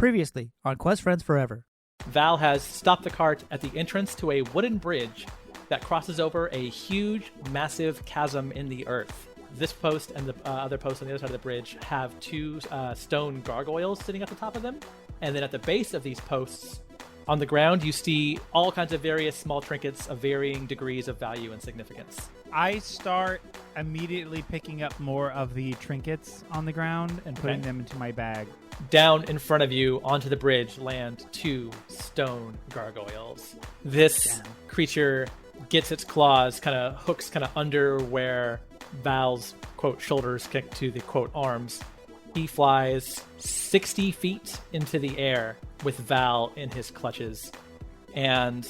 Previously on Quest Friends Forever. Val has stopped the cart at the entrance to a wooden bridge that crosses over a huge, massive chasm in the earth. This post and the other post on the other side of the bridge have two stone gargoyles sitting at the top of them. And then at the base of these posts, on the ground, you see all kinds of various small trinkets of varying degrees of value and significance. I start immediately picking up more of the trinkets on the ground and putting them into my bag. Down in front of you, onto the bridge, land two stone gargoyles. This creature gets its claws, hooks under where Val's, quote, shoulders kick to the, quote, arms. He flies 60 feet into the air with Val in his clutches, and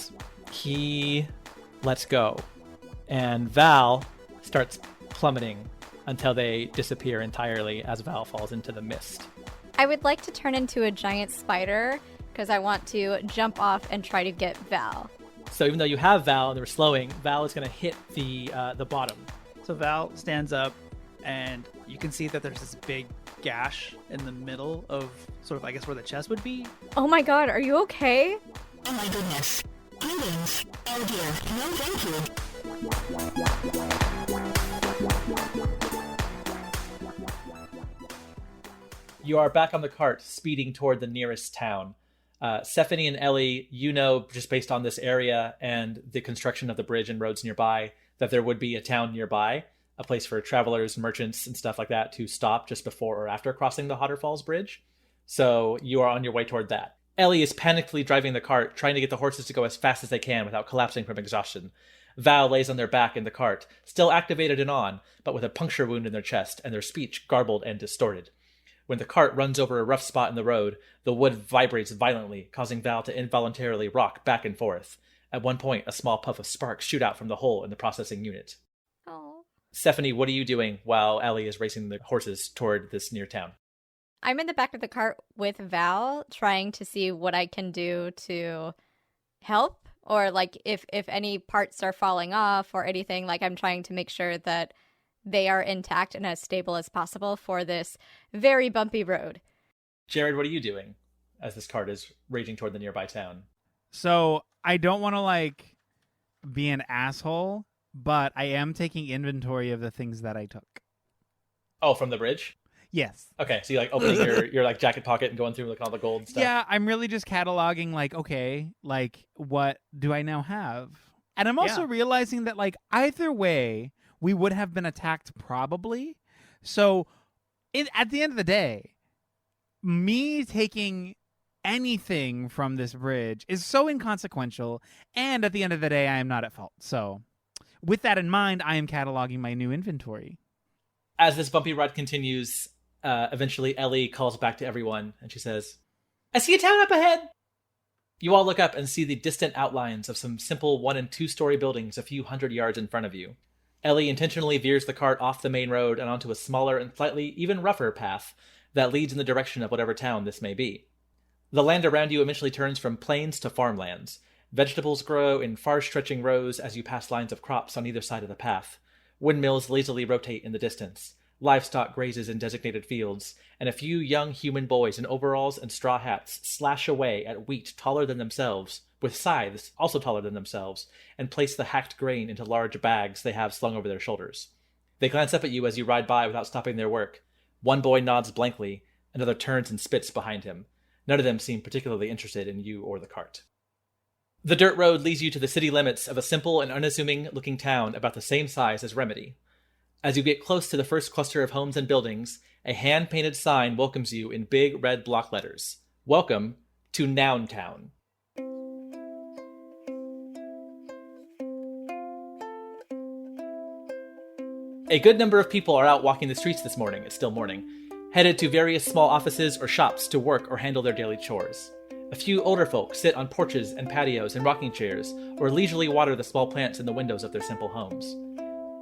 he lets go. And Val starts plummeting until they disappear entirely as Val falls into the mist. I would like to turn into a giant spider because I want to jump off and try to get Val. So even though you have Val and they're slowing, Val is going to hit the bottom. So Val stands up, and you can see that there's this big gash in the middle of sort of, I guess, where the chest would be. Oh my god, are you okay? Oh my goodness. Greetings. Oh dear. No, thank you. You are back on the cart, speeding toward the nearest town. Stephanie and Ellie, you know, just based on this area and the construction of the bridge and roads nearby, that there would be a town nearby, a place for travelers, merchants, and stuff like that to stop just before or after crossing the Hotter Falls Bridge. So you are on your way toward that. Ellie is panically driving the cart, trying to get the horses to go as fast as they can without collapsing from exhaustion. Val lays on their back in the cart, still activated and on, but with a puncture wound in their chest and their speech garbled and distorted. When the cart runs over a rough spot in the road, the wood vibrates violently, causing Val to involuntarily rock back and forth. At one point, a small puff of sparks shoot out from the hole in the processing unit. Oh. Stephanie, what are you doing while Ellie is racing the horses toward this near town? I'm in the back of the cart with Val, trying to see what I can do to help, or like if any parts are falling off or anything. Like, I'm trying to make sure that they are intact and as stable as possible for this very bumpy road. Jared, what are you doing as this cart is raging toward the nearby town? So I don't want to be an asshole, but I am taking inventory of the things that I took. Oh, from the bridge? Yes. Okay, so you're opening your jacket pocket and going through all the gold and stuff. Yeah, I'm really just cataloging what do I now have? And I'm also realizing that either way we would have been attacked probably. So at the end of the day, me taking anything from this bridge is so inconsequential, and at the end of the day I am not at fault. So with that in mind, I am cataloging my new inventory. As this bumpy ride continues, eventually Ellie calls back to everyone, and she says, "I see a town up ahead!" You all look up and see the distant outlines of some simple 1- and 2-story buildings a few hundred yards in front of you. Ellie intentionally veers the cart off the main road and onto a smaller and slightly even rougher path that leads in the direction of whatever town this may be. The land around you eventually turns from plains to farmlands. Vegetables grow in far-stretching rows as you pass lines of crops on either side of the path. Windmills lazily rotate in the distance. Livestock grazes in designated fields, and a few young human boys in overalls and straw hats slash away at wheat taller than themselves, with scythes also taller than themselves, and place the hacked grain into large bags they have slung over their shoulders. They glance up at you as you ride by without stopping their work. One boy nods blankly, another turns and spits behind him. None of them seem particularly interested in you or the cart. The dirt road leads you to the city limits of a simple and unassuming-looking town about the same size as Remedy. As you get close to the first cluster of homes and buildings, a hand-painted sign welcomes you in big red block letters. Welcome to Noun Town. A good number of people are out walking the streets this morning, it's still morning, headed to various small offices or shops to work or handle their daily chores. A few older folk sit on porches and patios and rocking chairs, or leisurely water the small plants in the windows of their simple homes.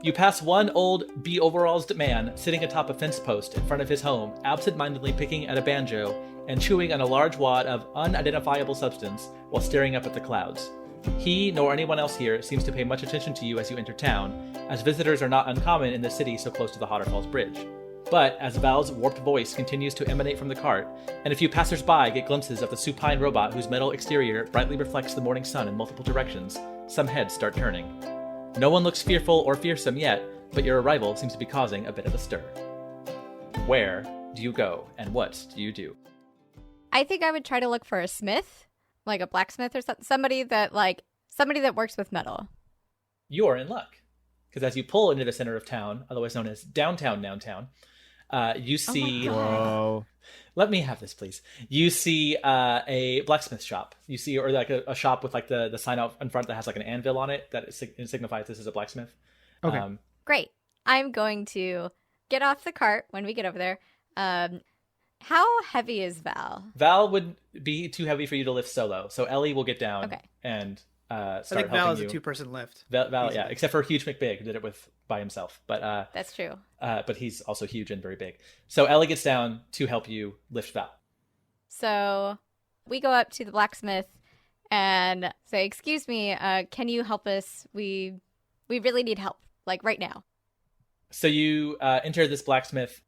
You pass one old, be-overallsed man sitting atop a fence post in front of his home, absent-mindedly picking at a banjo and chewing on a large wad of unidentifiable substance while staring up at the clouds. He, nor anyone else here, seems to pay much attention to you as you enter town, as visitors are not uncommon in the city so close to the Hotter Falls Bridge. But as Val's warped voice continues to emanate from the cart, and a few passersby get glimpses of the supine robot whose metal exterior brightly reflects the morning sun in multiple directions, some heads start turning. No one looks fearful or fearsome yet, but your arrival seems to be causing a bit of a stir. Where do you go, and what do you do? I think I would try to look for a smith, like a blacksmith or something, somebody that works with metal. You are in luck, because as you pull into the center of town, otherwise known as downtown, you see... Whoa. Let me have this, please. You see a blacksmith shop. You see, or like a shop with like the sign out in front that has like an anvil on it that signifies this is a blacksmith. Okay. Great. I'm going to get off the cart when we get over there. How heavy is Val? Val would be too heavy for you to lift solo, so Ellie will get down and I start think Val helping is you. a 2-person lift. Val, yeah, except for Huge McBig, who did it by himself. But that's true. But he's also huge and very big. So Ellie gets down to help you lift Val. So we go up to the blacksmith and say, "Excuse me, can you help us? We really need help, like right now." So you enter this blacksmith,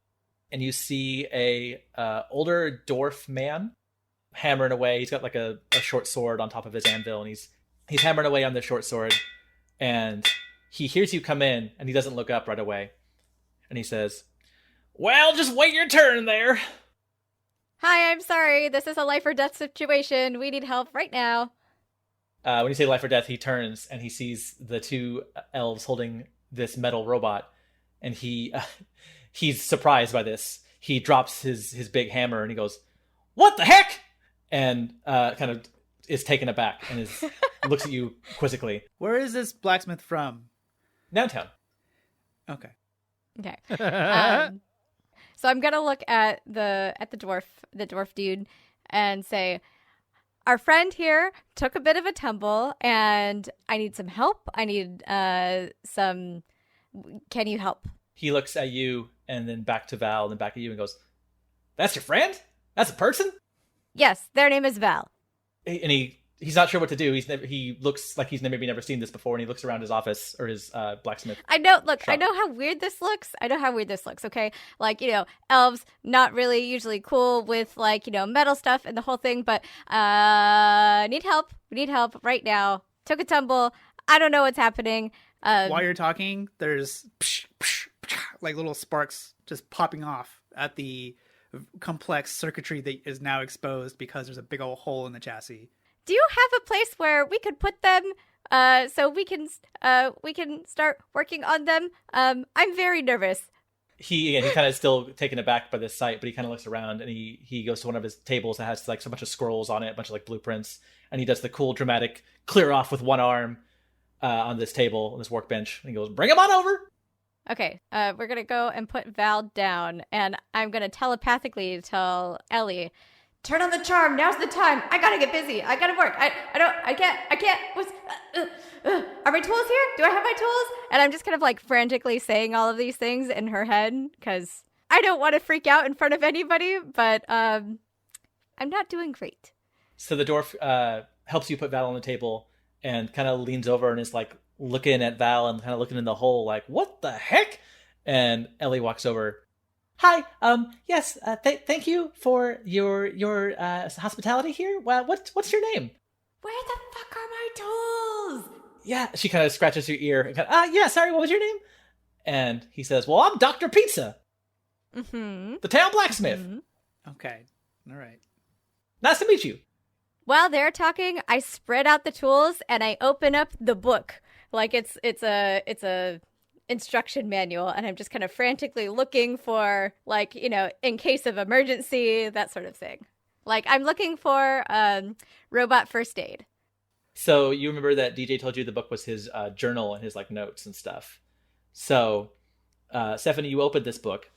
and you see a older dwarf man hammering away. He's got like a short sword on top of his anvil, and he's hammering away on the short sword. And he hears you come in, and he doesn't look up right away. And he says, "Well, just wait your turn there." "Hi, I'm sorry. This is a life or death situation. We need help right now." When you say life or death, he turns and he sees the two elves holding this metal robot, and he's surprised by this. He drops his big hammer and he goes, "What the heck?" And kind of is taken aback and looks at you quizzically. Where is this blacksmith from? Downtown. Okay. Okay. So I'm gonna look at the dwarf dude, and say, "Our friend here took a bit of a tumble, and I need some help. I need some. Can you help?" He looks at you and then back to Val and then back at you and goes, "That's your friend? That's a person?" "Yes, their name is Val." And he's not sure what to do. He looks like he's maybe never seen this before, and he looks around his office or his blacksmith. I know. Look, shop. I know how weird this looks. Okay, like, elves not really usually cool with like metal stuff and the whole thing, but need help. We need help right now. Took a tumble. I don't know what's happening. While you're talking, there's like little sparks just popping off at the complex circuitry that is now exposed because there's a big old hole in the chassis. Do you have a place where we could put them so we can start working on them? I'm very nervous. He kind of still taken aback by this sight, but he kind of looks around and he goes to one of his tables that has like a bunch of scrolls on it, a bunch of like blueprints, and he does the cool dramatic clear off with one arm on this table, on this workbench, and he goes, "Bring him on over." Okay, we're gonna go and put Val down, and I'm gonna telepathically tell Ellie, "Turn on the charm. Now's the time. I gotta get busy. I gotta work. I can't. What's? Are my tools here? Do I have my tools?" And I'm just kind of like frantically saying all of these things in her head because I don't want to freak out in front of anybody, but I'm not doing great. So the dwarf helps you put Val on the table and kind of leans over and is like looking at Val and kind of looking in the hole like, "What the heck?" And Ellie walks over. "Hi, yes, thank you for your hospitality here. Well, what's your name?" "Where the fuck are my tools?" Yeah, she kind of scratches your ear and kind of, "Yeah, sorry, what was your name?" And he says, "Well, I'm Dr. Pizza, the town blacksmith." Mm-hmm. Okay. All right. "Nice to meet you." While they're talking, I spread out the tools and I open up the book like it's a instruction manual, and I'm just kind of frantically looking for like in case of emergency, that sort of thing. Like I'm looking for robot first aid. So you remember that DJ told you the book was his journal and his like notes and stuff. So Stephanie, you opened this book,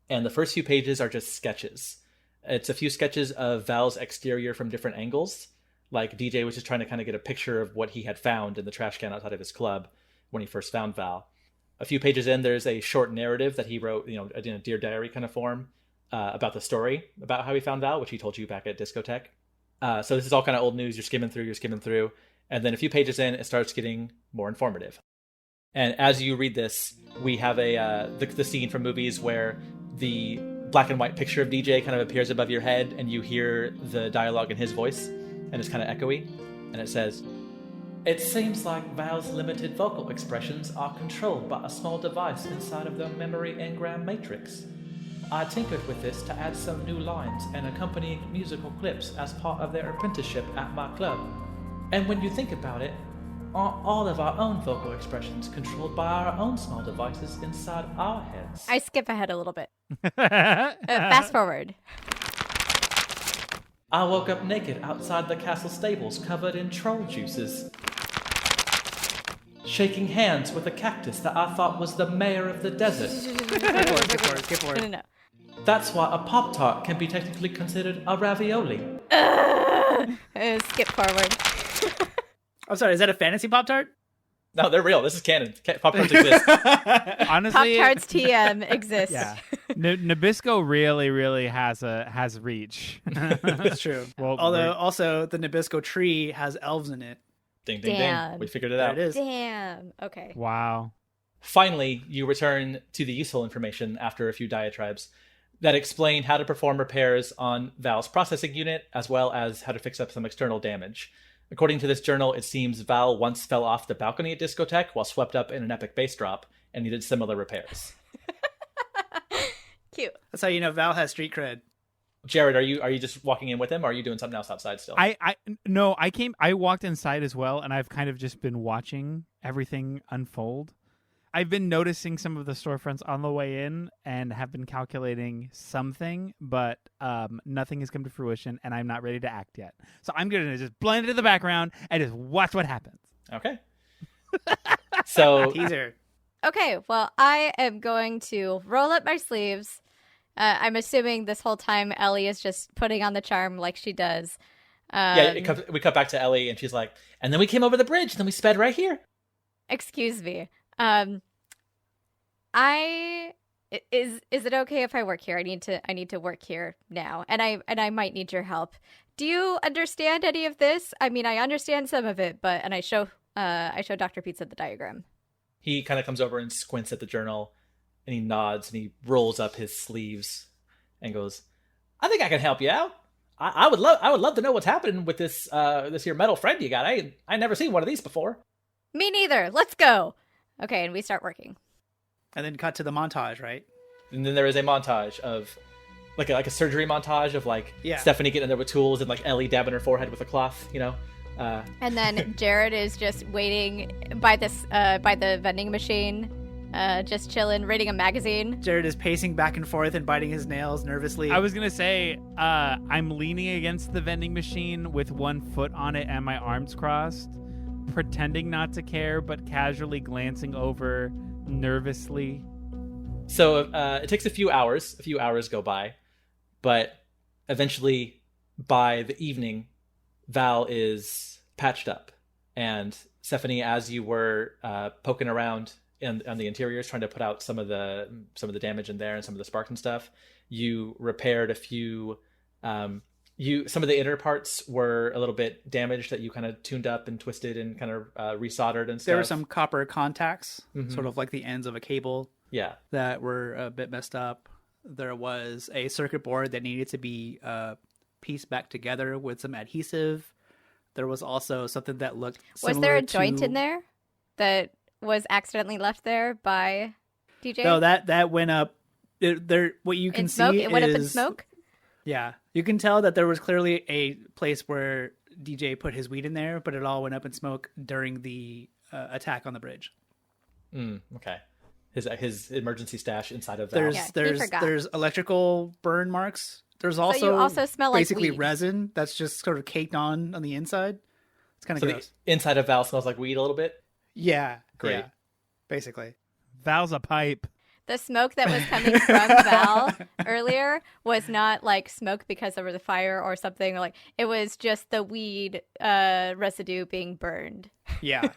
and the first few pages are just sketches. It's a few sketches of Val's exterior from different angles. Like DJ was just trying to kind of get a picture of what he had found in the trash can outside of his club when he first found Val. A few pages in, there's a short narrative that he wrote, in a Dear Diary kind of form, about the story, about how he found Val, which he told you back at Discotheque. So this is all kind of old news. You're skimming through. And then a few pages in, it starts getting more informative. And as you read this, we have the scene from movies where the black and white picture of DJ kind of appears above your head, and you hear the dialogue in his voice, and it's kind of echoey, and it says, "It seems like Val's limited vocal expressions are controlled by a small device inside of their memory engram matrix. I tinkered with this to add some new lines and accompanying musical clips as part of their apprenticeship at my club. And when you think about it, aren't all of our own vocal expressions controlled by our own small devices inside our heads?" I skip ahead a little bit. Fast forward. "I woke up naked outside the castle stables covered in troll juices, shaking hands with a cactus that I thought was the mayor of the desert. Skip forward. No. That's why a Pop-Tart can be technically considered a ravioli." Skip forward. I'm sorry, is that a fantasy Pop-Tart? No, they're real. This is canon. Pop-Tarts exist. Honestly, Pop-Tarts TM exists. yeah. Nabisco really has reach. That's true. Well, Although, also, the Nabisco tree has elves in it. Ding, ding, Damn. ding. We figured it There out. it is. Damn. Okay. Wow. Finally, you return to the useful information after a few diatribes that explain how to perform repairs on Val's processing unit, as well as how to fix up some external damage. According to this journal, it seems Val once fell off the balcony at Discotheque while swept up in an epic bass drop and needed similar repairs. Cute. That's how you know Val has street cred. Jared, are you just walking in with him, or are you doing something else outside still? I walked inside as well, and I've kind of just been watching everything unfold. I've been noticing some of the storefronts on the way in and have been calculating something, but nothing has come to fruition, and I'm not ready to act yet. So I'm going to just blend into the background and just watch what happens. Okay. So Teaser. Okay, well, I am going to roll up my sleeves. I'm assuming this whole time Ellie is just putting on the charm like she does. we cut back to Ellie, and she's like, "And then we came over the bridge, and then we sped right here." Excuse me. Is it okay if I work here? I need to work here now, and I might need your help. Do you understand any of this? I mean, I understand some of it, but I show Dr. Pizza the diagram. He kind of comes over and squints at the journal, and he nods, and he rolls up his sleeves and goes, "I think I can help you out. I would love to know what's happening with this here metal friend you got. I never seen one of these before." Me neither. Let's go. Okay, and we start working. And then cut to the montage, right? And then there is a montage of like a surgery montage of Stephanie getting in there with tools and like Ellie dabbing her forehead with a cloth, you know. And then Jared is just waiting by the vending machine, just chilling, reading a magazine. Jared is pacing back and forth and biting his nails nervously. I was going to say, I'm leaning against the vending machine with one foot on it and my arms crossed, pretending not to care, but casually glancing over nervously. So it takes a few hours. A few hours go by, but eventually, by the evening, Val is patched up. And Stephanie, as you were poking around on the interiors, trying to put out some of the damage in there and some of the sparks and stuff, you repaired a few. Some of the inner parts were a little bit damaged that you kind of tuned up and twisted and kind of resoldered and stuff. There were some copper contacts, sort of like the ends of a cable, that were a bit messed up. There was a circuit board that needed to be pieced back together with some adhesive. There was also something that looked similar. Was there a joint in there that was accidentally left there by DJ? No, that went up. What you can see it went up in smoke? Yeah, you can tell that there was clearly a place where DJ put his weed in there, but it all went up in smoke during the attack on the bridge. Okay, his emergency stash inside of that. There's electrical burn marks. There's also, you also smell basically like weed. Resin that's just sort of caked on the inside. It's kind of gross. The inside of Val smells like weed a little bit. Yeah, great. Yeah, basically, Val's a pipe. The smoke that was coming from Val earlier was not like smoke because there was a fire or something. Like it was just the weed residue being burned. Yeah.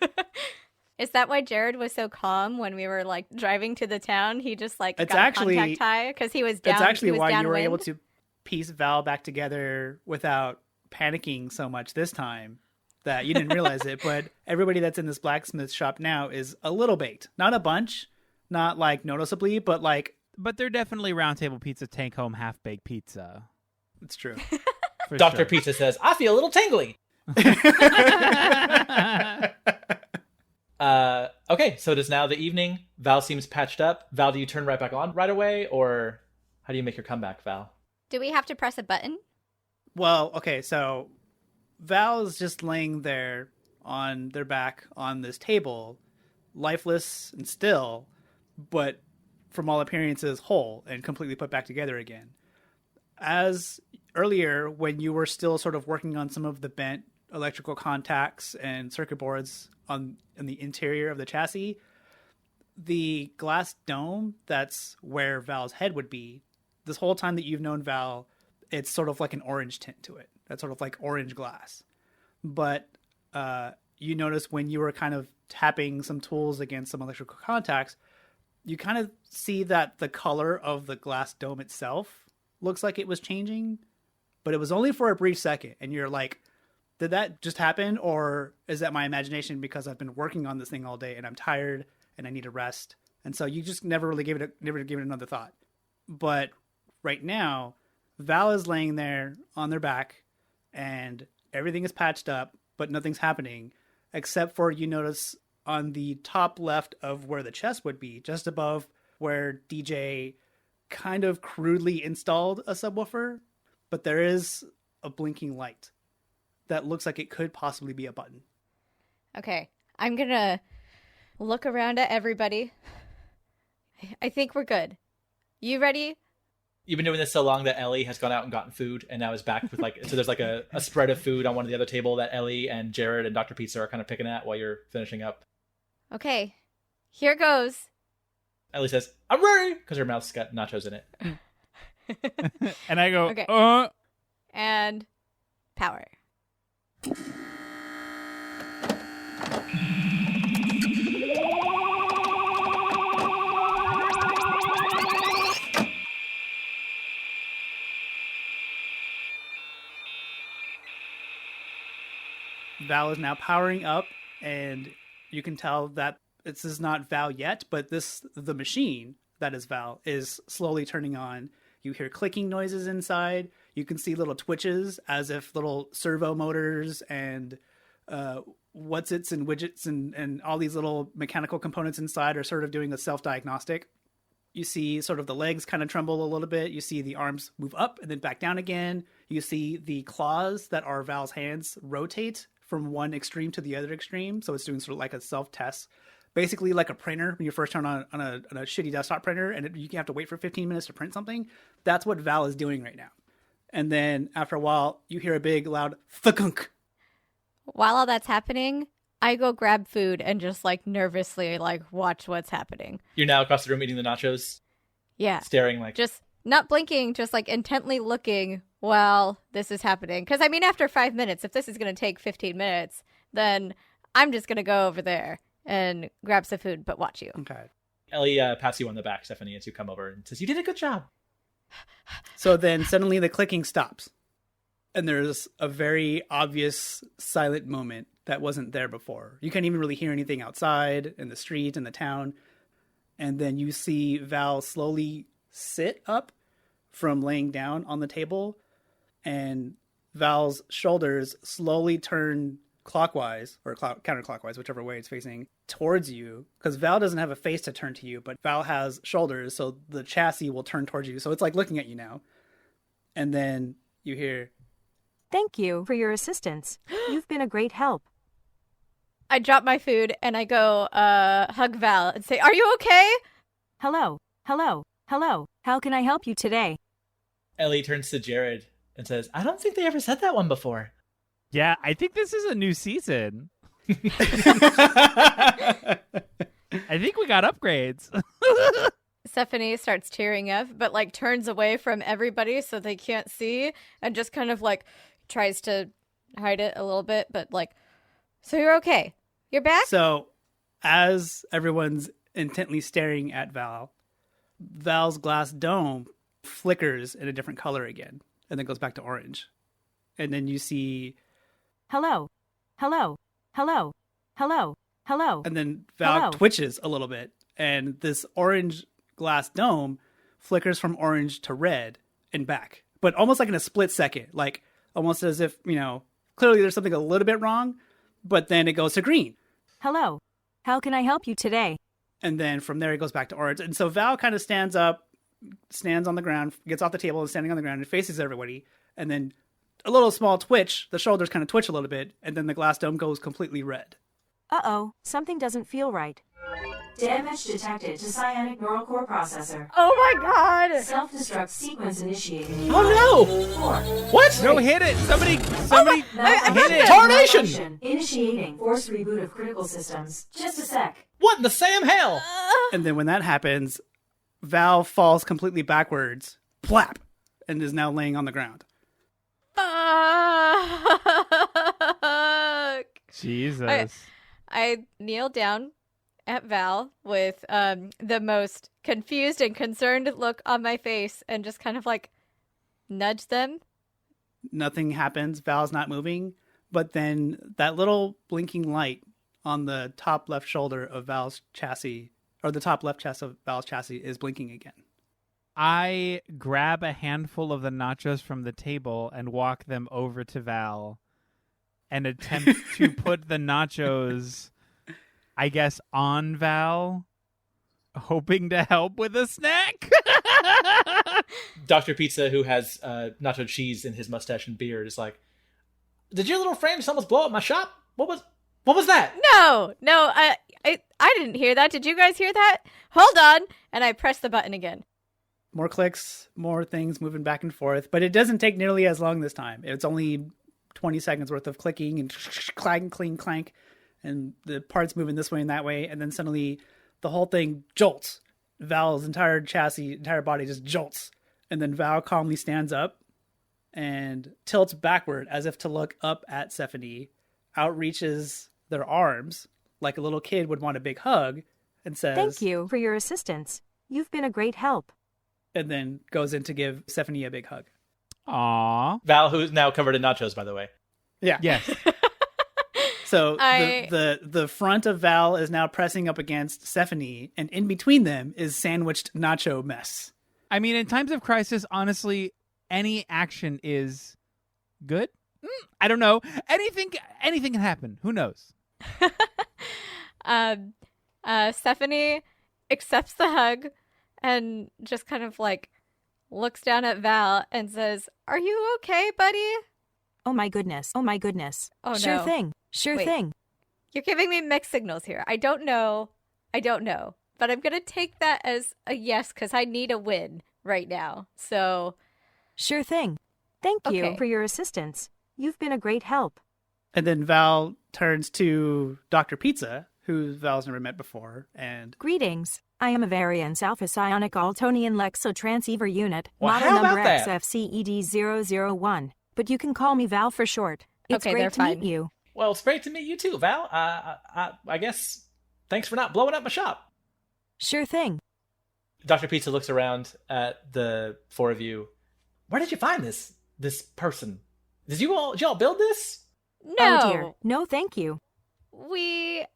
Is that why Jared was so calm when we were like driving to the town? He just like it's got actually, a contact high because he was down. It's actually why you were downwind. able to piece Val back together without panicking so much this time that you didn't realize it. But everybody that's in this blacksmith shop now is a little baked. Not a bunch, not like noticeably, but like But they're definitely Round Table Pizza take home half-baked pizza. It's true. Dr. Sure. Pizza says, I feel a little tingly. Okay, so it is now the evening. Val seems patched up. Val, do you turn right back on right away, or how do you make your comeback, Val? Do we have to press a button? Well, okay, so Val is just laying there on their back on this table, lifeless and still, but from all appearances whole and completely put back together again. As earlier, when you were still sort of working on some of the bent electrical contacts and circuit boards in the interior of the chassis, the glass dome that's where Val's head would be, this whole time that you've known Val, it's sort of like an orange tint to it. That's sort of like orange glass. But you notice when you were kind of tapping some tools against some electrical contacts, you kind of see that the color of the glass dome itself looks like it was changing, but it was only for a brief second. And you're like, did that just happen? Or is that my imagination because I've been working on this thing all day and I'm tired and I need a rest? And so you just never gave it another thought. But right now, Val is laying there on their back and everything is patched up, but nothing's happening except for you notice on the top left of where the chest would be, just above where DJ kind of crudely installed a subwoofer, but there is a blinking light that looks like it could possibly be a button. Okay, I'm gonna look around at everybody. I think we're good. You ready? You've been doing this so long that Ellie has gone out and gotten food and now is back with so there's like a spread of food on one of the other table that Ellie and Jared and Dr. Pizza are kind of picking at while you're finishing up. Okay, here goes. Ellie says, I'm ready, because her mouth's got nachos in it. And I go, okay. And power. Val is now powering up, and you can tell that this is not Val yet, but the machine that is Val is slowly turning on. You hear clicking noises inside. You can see little twitches as if little servo motors and what's-its and widgets and all these little mechanical components inside are sort of doing a self-diagnostic. You see sort of the legs kind of tremble a little bit. You see the arms move up and then back down again. You see the claws that are Val's hands rotate from one extreme to the other extreme. So it's doing sort of like a self-test. Basically like a printer when you first turn on a shitty desktop printer and you have to wait for 15 minutes to print something. That's what Val is doing right now. And then after a while, you hear a big, loud thunk. While all that's happening, I go grab food and just like nervously like watch what's happening. You're now across the room eating the nachos? Yeah. Staring like... Just not blinking, just like intently looking while this is happening. Because I mean, after 5 minutes, if this is going to take 15 minutes, then I'm just going to go over there and grab some food, but watch you. Okay. Ellie pats you on the back, Stephanie, as you come over and says, you did a good job. So then suddenly the clicking stops. And there's a very obvious silent moment that wasn't there before. You can't even really hear anything outside, in the street, in the town. And then you see Val slowly sit up from laying down on the table. And Val's shoulders slowly turn clockwise or counterclockwise, whichever way it's facing, towards you. Because Val doesn't have a face to turn to you, but Val has shoulders, so the chassis will turn towards you. So it's like looking at you now. And then you hear, "Thank you for your assistance. You've been a great help." I drop my food and I go hug Val and say, "Are you okay?" Hello, hello, hello. How can I help you today? Ellie turns to Jared and says, I don't think they ever said that one before. Yeah, I think this is a new season. I think we got upgrades. Stephanie starts tearing up, but like turns away from everybody so they can't see and just kind of like tries to hide it a little bit, but like, so you're okay? You're back? So as everyone's intently staring at Val, Val's glass dome flickers in a different color again and then goes back to orange. And then you see... Hello, hello, hello, hello, hello. And then Val twitches a little bit and this orange glass dome flickers from orange to red and back, but almost like in a split second, like almost as if, clearly there's something a little bit wrong, but then it goes to green. Hello. How can I help you today? And then from there, it goes back to orange. And so Val kind of stands up, stands on the ground, gets off the table and standing on the ground and faces everybody. And then a little small twitch, the shoulders kind of twitch a little bit, and then the glass dome goes completely red. Uh-oh, something doesn't feel right. Damage detected to cyanic neural core processor. Oh my god! Self-destruct sequence initiated. Oh no! 4. What? No, hit it! Somebody hit it! Tarnation! Initiating forced reboot of critical systems. Just a sec. What in the Sam hell? And then when that happens, Val falls completely backwards, plap, and is now laying on the ground. Fuck! Jesus. I kneel down at Val with the most confused and concerned look on my face and just kind of like nudge them. Nothing happens. Val's not moving. But then that little blinking light on the top left shoulder of Val's chassis, or the top left chest of Val's chassis, is blinking again. I grab a handful of the nachos from the table and walk them over to Val and attempt to put the nachos, I guess, on Val, hoping to help with a snack. Dr. Pizza, who has nacho cheese in his mustache and beard, is like, "Did your little friend just almost blow up my shop? What was that?" No, I didn't hear that. Did you guys hear that? Hold on. And I press the button again. More clicks, more things moving back and forth, but it doesn't take nearly as long this time. It's only 20 seconds worth of clicking and clang, cling, clank, and the parts moving this way and that way, and then suddenly the whole thing jolts. Val's entire chassis, entire body just jolts, and then Val calmly stands up and tilts backward as if to look up at Stephanie, outreaches their arms like a little kid would want a big hug, and says, "Thank you for your assistance. You've been a great help." And then goes in to give Stephanie a big hug. Aww. Val, who's now covered in nachos, by the way. Yeah. Yes. So the front of Val is now pressing up against Stephanie, and in between them is sandwiched nacho mess. I mean, in times of crisis, honestly, any action is good. I don't know. Anything can happen. Who knows? Stephanie accepts the hug and just kind of like looks down at Val and says, "Are you okay, buddy?" Oh my goodness. Oh my goodness. Oh, Sure no. thing. Sure Wait. thing. You're giving me mixed signals here. I don't know. But I'm going to take that as a yes because I need a win right now. So. Sure thing. Thank you Okay. for your assistance. You've been a great help. And then Val turns to Dr. Pizza, who Val's never met before, and Greetings. I am a Variance Alpha Psionic Altonian Lexotransceiver Unit, Well, model how number about that? XFCED001. But you can call me Val for short. It's Okay, they're great to fine. meet you. Well, it's great to meet you too, Val. I guess thanks for not blowing up my shop. Sure thing. Dr. Pizza looks around at the four of you. Where did you find this person? Did you all build this? No. Oh dear. No, thank you. We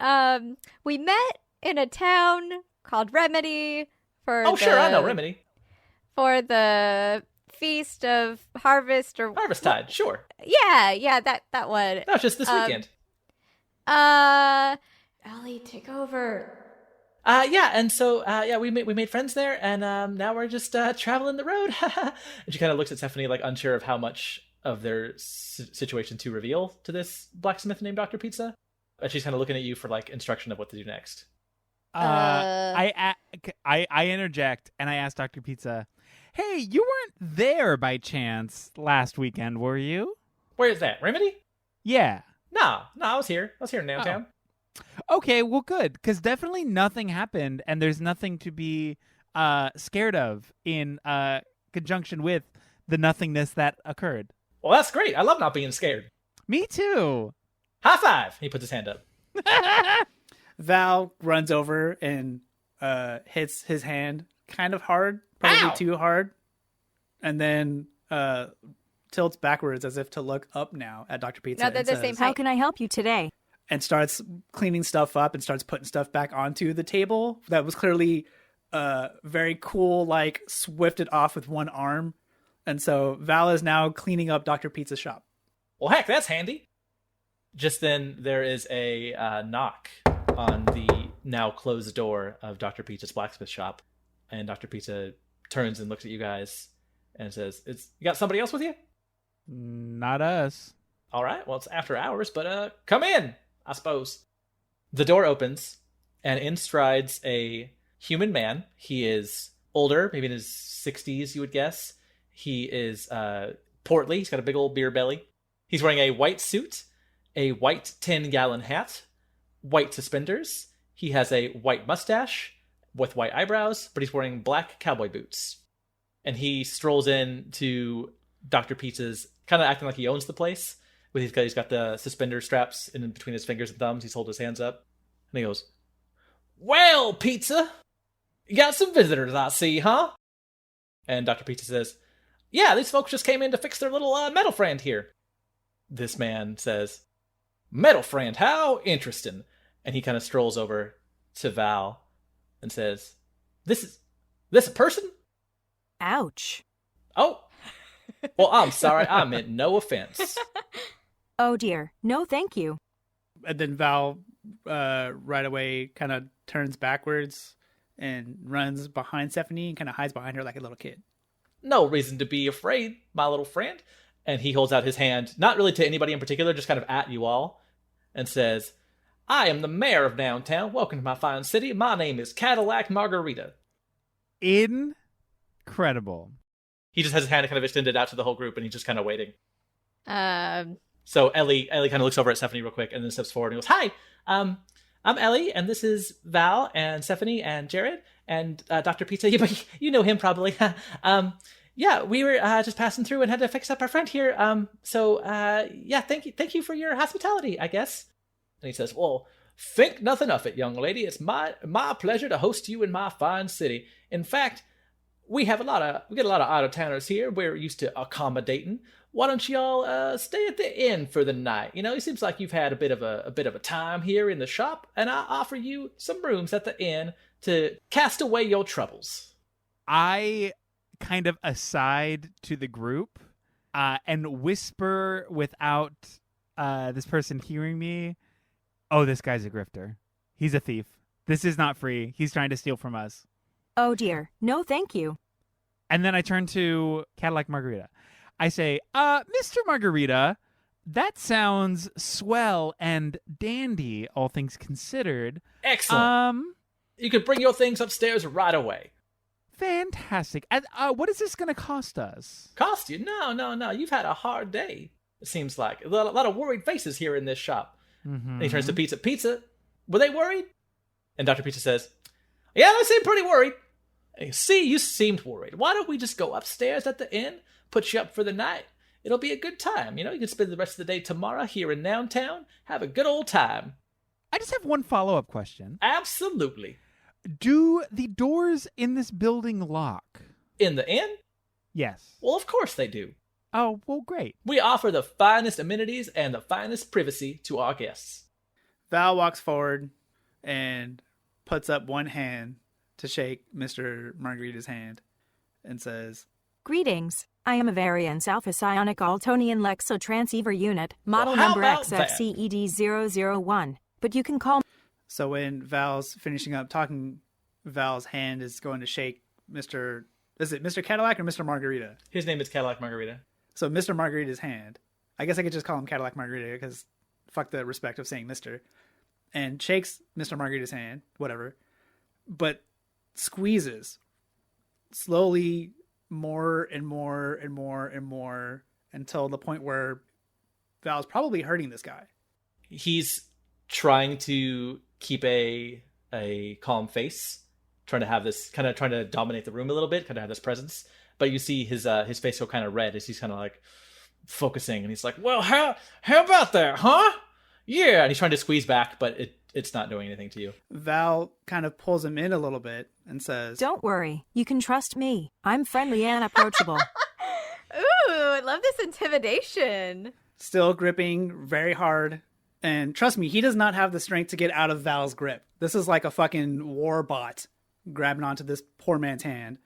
met in a town called Remedy for Sure, I know Remedy. For the Feast of Harvest or Harvesttide, sure. Yeah, that one. That was just this weekend. Ellie, take over. And so we made friends there, and now we're just traveling the road. And she kind of looks at Stephanie, like unsure of how much of their situation to reveal to this blacksmith named Dr. Pizza. And she's kind of looking at you for like instruction of what to do next. I interject and I ask Dr. Pizza, "Hey, you weren't there by chance last weekend, were you?" Where is that? Remedy? Yeah. No, I was here. I was here in downtown. Okay, well, good, because definitely nothing happened, and there's nothing to be scared of in conjunction with the nothingness that occurred. Well, that's great. I love not being scared. Me too. High five. He puts his hand up. Val runs over and hits his hand kind of hard, probably Ow! too hard, and then tilts backwards as if to look up now at Dr. Pizza. No, they're and the says- same How height. can I help you today? and starts cleaning stuff up and starts putting stuff back onto the table that was clearly very cool, like swifted off with one arm. And so Val is now cleaning up Dr. Pizza's shop. Well, heck, that's handy. Just then, there is a knock on the now closed door of Dr. Pizza's blacksmith shop. And Dr. Pizza turns and looks at you guys and says, you got somebody else with you? Not us. All right, well, it's after hours, but come in, I suppose. The door opens, and in strides a human man. He is older, maybe in his 60s, you would guess. He is portly. He's got a big old beer belly. He's wearing a white suit, a white 10-gallon hat, white suspenders. He has a white mustache with white eyebrows, but he's wearing black cowboy boots. And he strolls in to Dr. Pizza's, kind of acting like he owns the place. He's got the suspender straps in between his fingers and thumbs. He's holding his hands up. And he goes, "Well, Pizza, you got some visitors, I see, huh?" And Dr. Pizza says, "Yeah, these folks just came in to fix their little metal friend here." This man says, "Metal friend, how interesting." And he kind of strolls over to Val and says, This a person?" Ouch. "Oh, well, I'm sorry. I meant no offense." Oh dear. No, thank you. And then Val right away kind of turns backwards and runs behind Stephanie and kind of hides behind her like a little kid. "No reason to be afraid, my little friend." And he holds out his hand, not really to anybody in particular, just kind of at you all, and says, "I am the mayor of downtown. Welcome to my fine city. My name is Cadillac Margarita." Incredible. He just has his hand kind of extended out to the whole group, and he's just kind of waiting. So Ellie kind of looks over at Stephanie real quick, and then steps forward and goes, "Hi, I'm Ellie, and this is Val and Stephanie and Jared and Dr. Pizza. You know him probably." Yeah, we were just passing through and had to fix up our friend here. Yeah, thank you for your hospitality, I guess." And he says, "Well, think nothing of it, young lady. It's my pleasure to host you in my fine city. In fact, we get a lot of out-of-towners here. We're used to accommodating. Why don't y'all stay at the inn for the night? You know, it seems like you've had a bit of a time here in the shop, and I offer you some rooms at the inn to cast away your troubles." I kind of aside to the group and whisper without this person hearing me, "Oh, this guy's a grifter. He's a thief. This is not free. He's trying to steal from us." Oh dear. No, thank you. And then I turn to Cadillac Margarita. I say, "Mr. Margarita, that sounds swell and dandy, all things considered." "Excellent. You could bring your things upstairs right away." "Fantastic. And what is this going to cost us?" "Cost you? No. You've had a hard day, it seems like. A lot of worried faces here in this shop." Mm-hmm. And he turns to Pizza. "Pizza, were they worried?" And Dr. Pizza says, "Yeah, they seem pretty worried." And "See, you seemed worried. Why don't we just go upstairs at the inn, put you up for the night? It'll be a good time. You know, you can spend the rest of the day tomorrow here in downtown. Have a good old time." I just have one follow-up question. "Absolutely." Do the doors in this building lock? "In the inn?" Yes. "Well, of course they do. Oh, well, great. We offer the finest amenities and the finest privacy to our guests." Val walks forward and puts up one hand to shake Mr. Margarita's hand and says, Greetings. I am a variance Alpha Psionic Altonian Lexo Transceiver Unit, model Well, how number about that? XFCED001. But you can call So when Val's finishing up talking, Val's hand is going to shake Mr. Is it Mr. Cadillac or Mr. Margarita? His name is Cadillac Margarita. So Mr. Margarita's hand. I guess I could just call him Cadillac Margarita because fuck the respect of saying Mr. And shakes Mr. Margarita's hand, whatever, but squeezes slowly more and more and more and more until the point where Val's probably hurting this guy. He's trying to keep a calm face, trying to dominate the room a little bit, kind of have this presence. But you see his face go kind of red as he's kind of like focusing, and he's like, "Well, how about that, huh? Yeah." And he's trying to squeeze back, but it's not doing anything to you. Val kind of pulls him in a little bit and says, Don't worry. You can trust me. I'm friendly and approachable. Ooh, I love this intimidation. still gripping very hard. And trust me, he does not have the strength to get out of Val's grip. This is like a fucking war bot. grabbing onto this poor man's hand.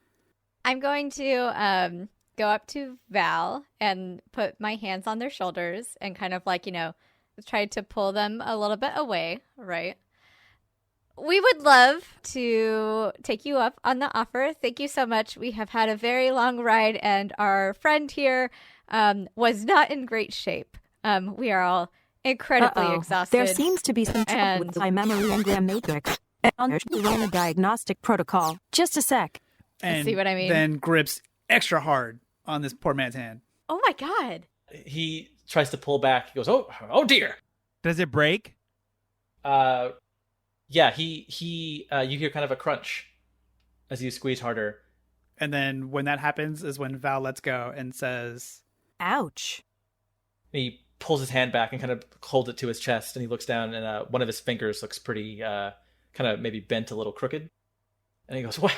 I'm going to go up to Val and put my hands on their shoulders and kind of like, try to pull them a little bit away, right? We would love to take you up on the offer. Thank you so much. We have had a very long ride, and our friend here was not in great shape. We are all incredibly exhausted. There seems to be some trouble with my memory engram matrix. I'll run a diagnostic protocol. Just a sec. And see what I mean? Then grips extra hard on this poor man's hand. Oh my god. He tries to pull back. He goes, oh dear. Does it break? Yeah, you hear kind of a crunch as you squeeze harder. And then when that happens is when Val lets go and says, ouch. He pulls his hand back and kind of holds it to his chest, and he looks down, and one of his fingers looks pretty kind of maybe bent a little crooked. And he goes, well,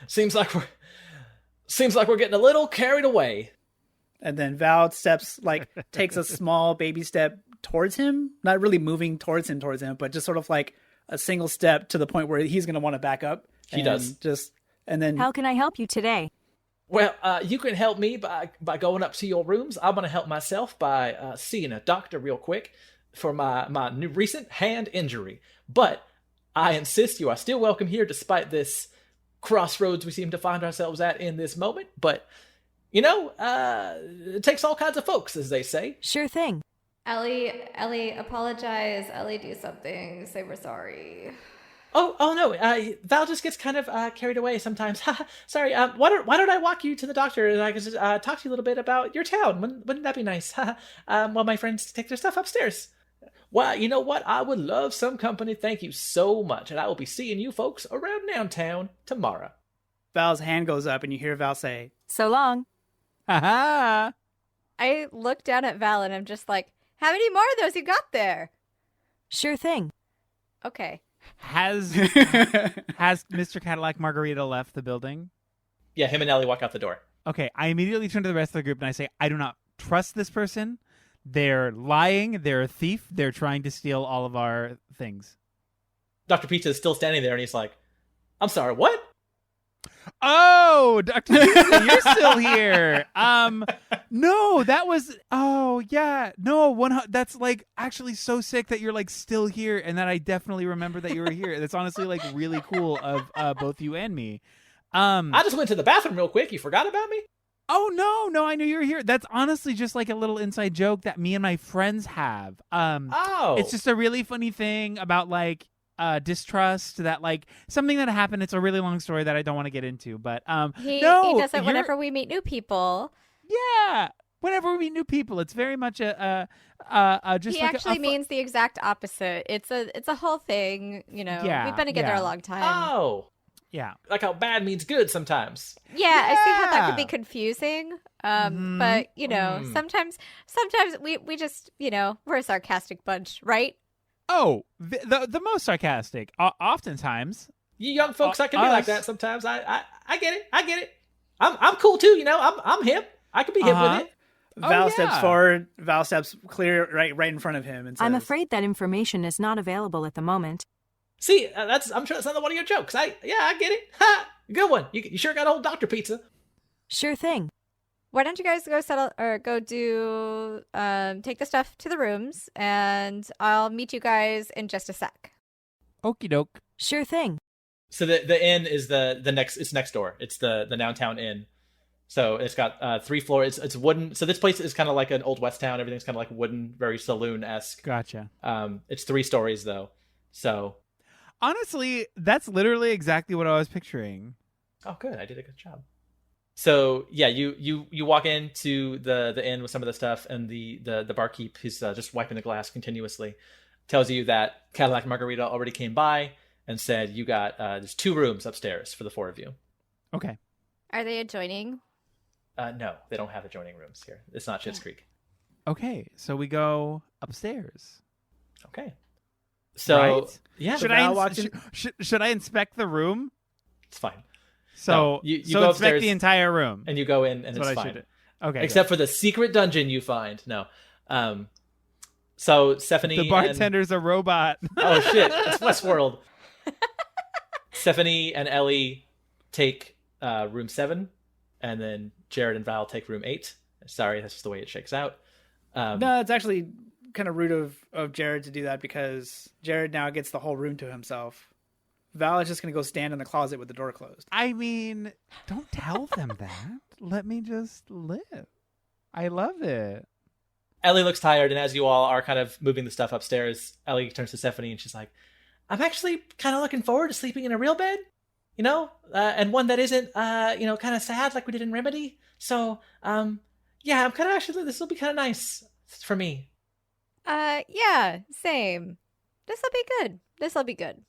seems like we're getting a little carried away. And then Val takes a small baby step towards him, not really moving towards him, but just sort of like a single step to the point where he's going to want to back up. He does. And then, how can I help you today? Well, you can help me by going up to your rooms. I'm going to help myself by seeing a doctor real quick for my new recent hand injury. But I insist you are still welcome here despite this crossroads we seem to find ourselves at in this moment. But, it takes all kinds of folks, as they say. Sure thing. Ellie, apologize. Ellie, do something. Say we're sorry. Oh no, Val just gets kind of carried away sometimes. Sorry, why don't I walk you to the doctor and I can just talk to you a little bit about your town? Wouldn't that be nice? While my friends take their stuff upstairs. Well, you know what? I would love some company. Thank you so much. And I will be seeing you folks around downtown tomorrow. Val's hand goes up and you hear Val say, so long. Ha I look down at Val and I'm just like, how many more of those you got there? Sure thing. Okay. Has Mr. Cadillac Margarita left the building? Yeah, him and Ellie walk out the door. Okay, I immediately turn to the rest of the group and I say, I do not trust this person. They're lying. They're a thief. They're trying to steal all of our things. Dr. Pizza is still standing there and he's like, I'm sorry, what? Oh, Dr. Pizza, you're still here. No, that was, oh, yeah. No, that's like actually so sick that you're like still here and that I definitely remember that you were here. That's honestly like really cool of both you and me. I just went to the bathroom real quick. You forgot about me? Oh, no, I knew you were here. That's honestly just like a little inside joke that me and my friends have. It's just a really funny thing about like distrust that like something that happened. It's a really long story that I don't want to get into, but he does it whenever we meet new people. Yeah, whenever we meet new people, it's very much just. He like actually means the exact opposite. It's a whole thing. Yeah, we've been together a long time. Oh. Yeah. Like how bad means good sometimes. Yeah, I see how that could be confusing. But, sometimes we just, we're a sarcastic bunch, right? Oh, the most sarcastic. Oftentimes. You young folks, I can be like that sometimes. I get it. I'm cool too, I'm hip. I can be hip with it. Val steps forward. Val steps clear right in front of him and says, I'm afraid that information is not available at the moment. See, I'm sure that's not one of your jokes. I get it. Ha! Good one. You sure got old Dr. Pizza. Sure thing. Why don't you guys go settle or go do take the stuff to the rooms, and I'll meet you guys in just a sec. Okie doke. Sure thing. So the inn is the next. It's next door. It's the downtown inn. So it's got 3 floors. It's wooden. So this place is kind of like an old West town. Everything's kind of like wooden, very saloon-esque. Gotcha. It's 3 stories though. So. Honestly, that's literally exactly what I was picturing. Oh, good. I did a good job. So, yeah, you walk into the inn with some of the stuff, and the barkeep, who's just wiping the glass continuously, tells you that Cadillac Margarita already came by and said you got there's 2 rooms upstairs for the 4 of you. Okay. Are they adjoining? No, they don't have adjoining rooms here. It's not Schitt's Creek. Okay, so we go upstairs. Okay. So, right? Yeah. Should I inspect the room? It's fine. So no, you go inspect upstairs the entire room. and you go in and it's fine. Okay. Except for the secret dungeon you find. No. So Stephanie. The bartender's a robot. Oh shit! It's Westworld. Stephanie and Ellie take room 7, and then Jared and Val take room 8. Sorry, that's just the way it shakes out. No, it's actually kind of rude of Jared to do that because Jared now gets the whole room to himself. Val is just going to go stand in the closet with the door closed. I mean, don't tell them that. Let me just live. I love it. Ellie looks tired, and as you all are kind of moving the stuff upstairs, Ellie turns to Stephanie and she's like, I'm actually kind of looking forward to sleeping in a real bed, and one that isn't, kind of sad like we did in Remedy. So, yeah, I'm kind of actually, this will be kind of nice for me. Yeah, same. This'll be good.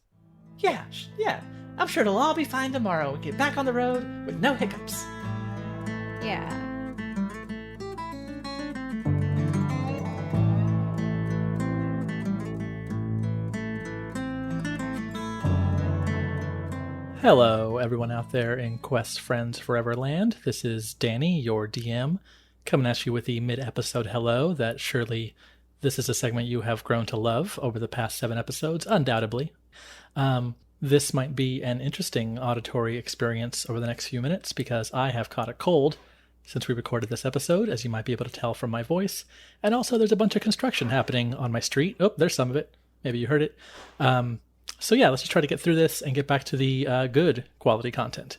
Yeah. I'm sure it'll all be fine tomorrow. We get back on the road with no hiccups. Yeah. Hello, everyone out there in Quest Friends Forever Land. This is Danny, your DM, coming at you with the mid-episode hello that surely this is a segment you have grown to love over the past 7 episodes, undoubtedly. This might be an interesting auditory experience over the next few minutes because I have caught a cold since we recorded this episode, as you might be able to tell from my voice. And also there's a bunch of construction happening on my street. Oh, there's some of it. Maybe you heard it. So yeah, let's just try to get through this and get back to the good quality content.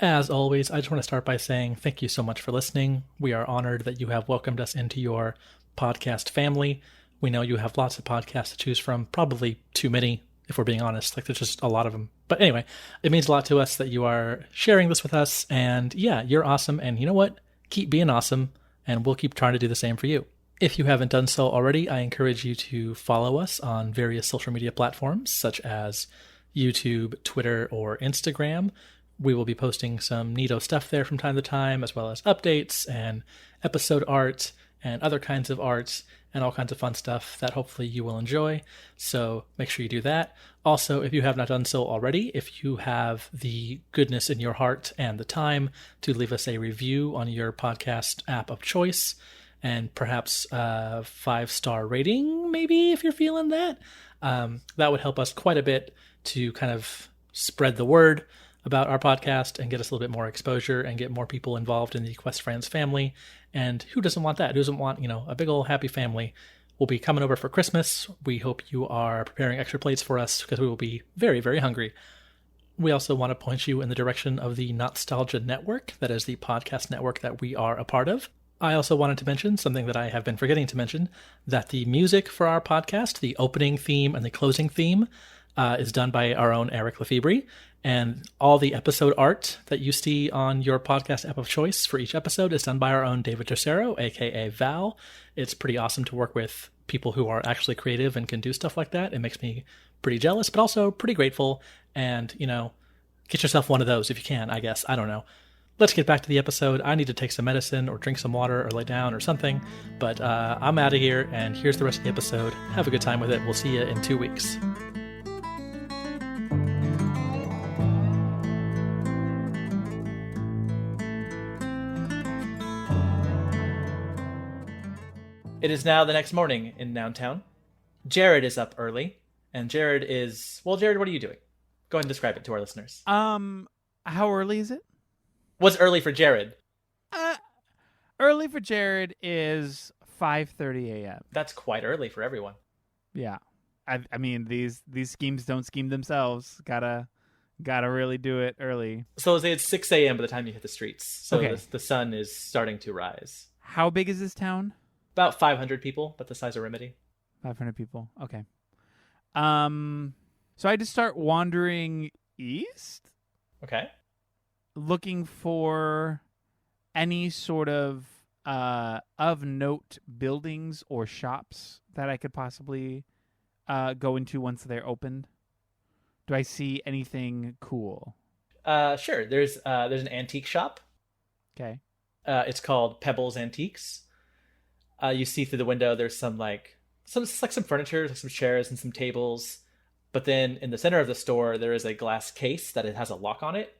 As always, I just want to start by saying thank you so much for listening. We are honored that you have welcomed us into your podcast family. We know you have lots of podcasts to choose from, probably too many, if we're being honest. Like, there's just a lot of them. But anyway, it means a lot to us that you are sharing this with us. And yeah, you're awesome. And you know what? Keep being awesome, and we'll keep trying to do the same for you. If you haven't done so already, I encourage you to follow us on various social media platforms, such as YouTube, Twitter, or Instagram. We will be posting some neato stuff there from time to time, as well as updates and episode art and other kinds of arts and all kinds of fun stuff that hopefully you will enjoy. So make sure you do that. Also, if you have not done so already, if you have the goodness in your heart and the time to leave us a review on your podcast app of choice, and perhaps a 5-star rating, maybe, if you're feeling that, that would help us quite a bit to kind of spread the word about our podcast and get us a little bit more exposure and get more people involved in the Quest Friends family. And who doesn't want that? Who doesn't want, a big old happy family? We'll be coming over for Christmas. We hope you are preparing extra plates for us because we will be very, very hungry. We also want to point you in the direction of the Nostalgia Network. That is the podcast network that we are a part of. I also wanted to mention something that I have been forgetting to mention, that the music for our podcast, the opening theme and the closing theme, is done by our own Eric Lefebvre. And all the episode art that you see on your podcast app of choice for each episode is done by our own David Tercero, aka Val. It's pretty awesome to work with people who are actually creative and can do stuff like that. It makes me pretty jealous, but also pretty grateful. And, get yourself one of those if you can, I guess. I don't know. Let's get back to the episode. I need to take some medicine or drink some water or lay down or something. But I'm out of here, and here's the rest of the episode. Have a good time with it. We'll see you in 2 weeks. It is now the next morning in downtown. Jared is up early, and Jared, what are you doing? Go ahead and describe it to our listeners. How early is it? What's early for Jared? Early for Jared is 5:30 a.m. That's quite early for everyone. Yeah. I mean, these schemes don't scheme themselves. Gotta really do it early. So let's say it's 6 a.m. by the time you hit the streets. So okay. The sun is starting to rise. How big is this town? About 500 people, about the size of Remedy. 500 people. Okay. So I just start wandering east. Okay. Looking for any sort of note buildings or shops that I could possibly go into once they're opened. Do I see anything cool? Sure. There's an antique shop. Okay. It's called Pebbles Antiques. You see through the window there's some furniture, like some chairs and some tables. But then in the center of the store there is a glass case that it has a lock on it.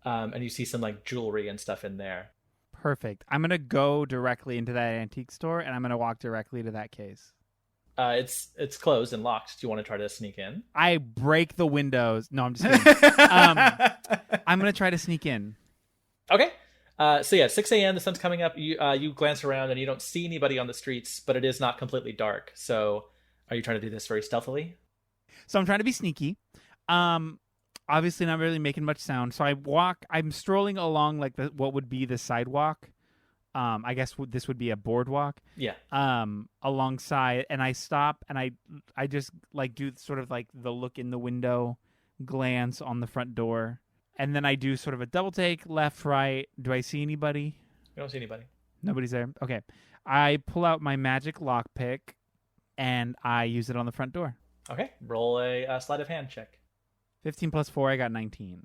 And you see some jewelry and stuff in there. Perfect. I'm going to go directly into that antique store and I'm going to walk directly to that case. It's closed and locked. Do you want to try to sneak in? I break the windows. No, I'm just kidding. I'm going to try to sneak in. Okay. 6 a.m. The sun's coming up. You glance around and you don't see anybody on the streets, but it is not completely dark. So, are you trying to do this very stealthily? So I'm trying to be sneaky. Obviously not really making much sound. So I'm strolling along like what would be the sidewalk. I guess this would be a boardwalk. Yeah. Alongside, and I stop and I just like do sort of like the look in the window, glance on the front door. And then I do sort of a double take, left, right. Do I see anybody? I don't see anybody. Nobody's there. Okay. I pull out my magic lockpick, and I use it on the front door. Okay. Roll a sleight of hand check. 15 plus 4, I got 19.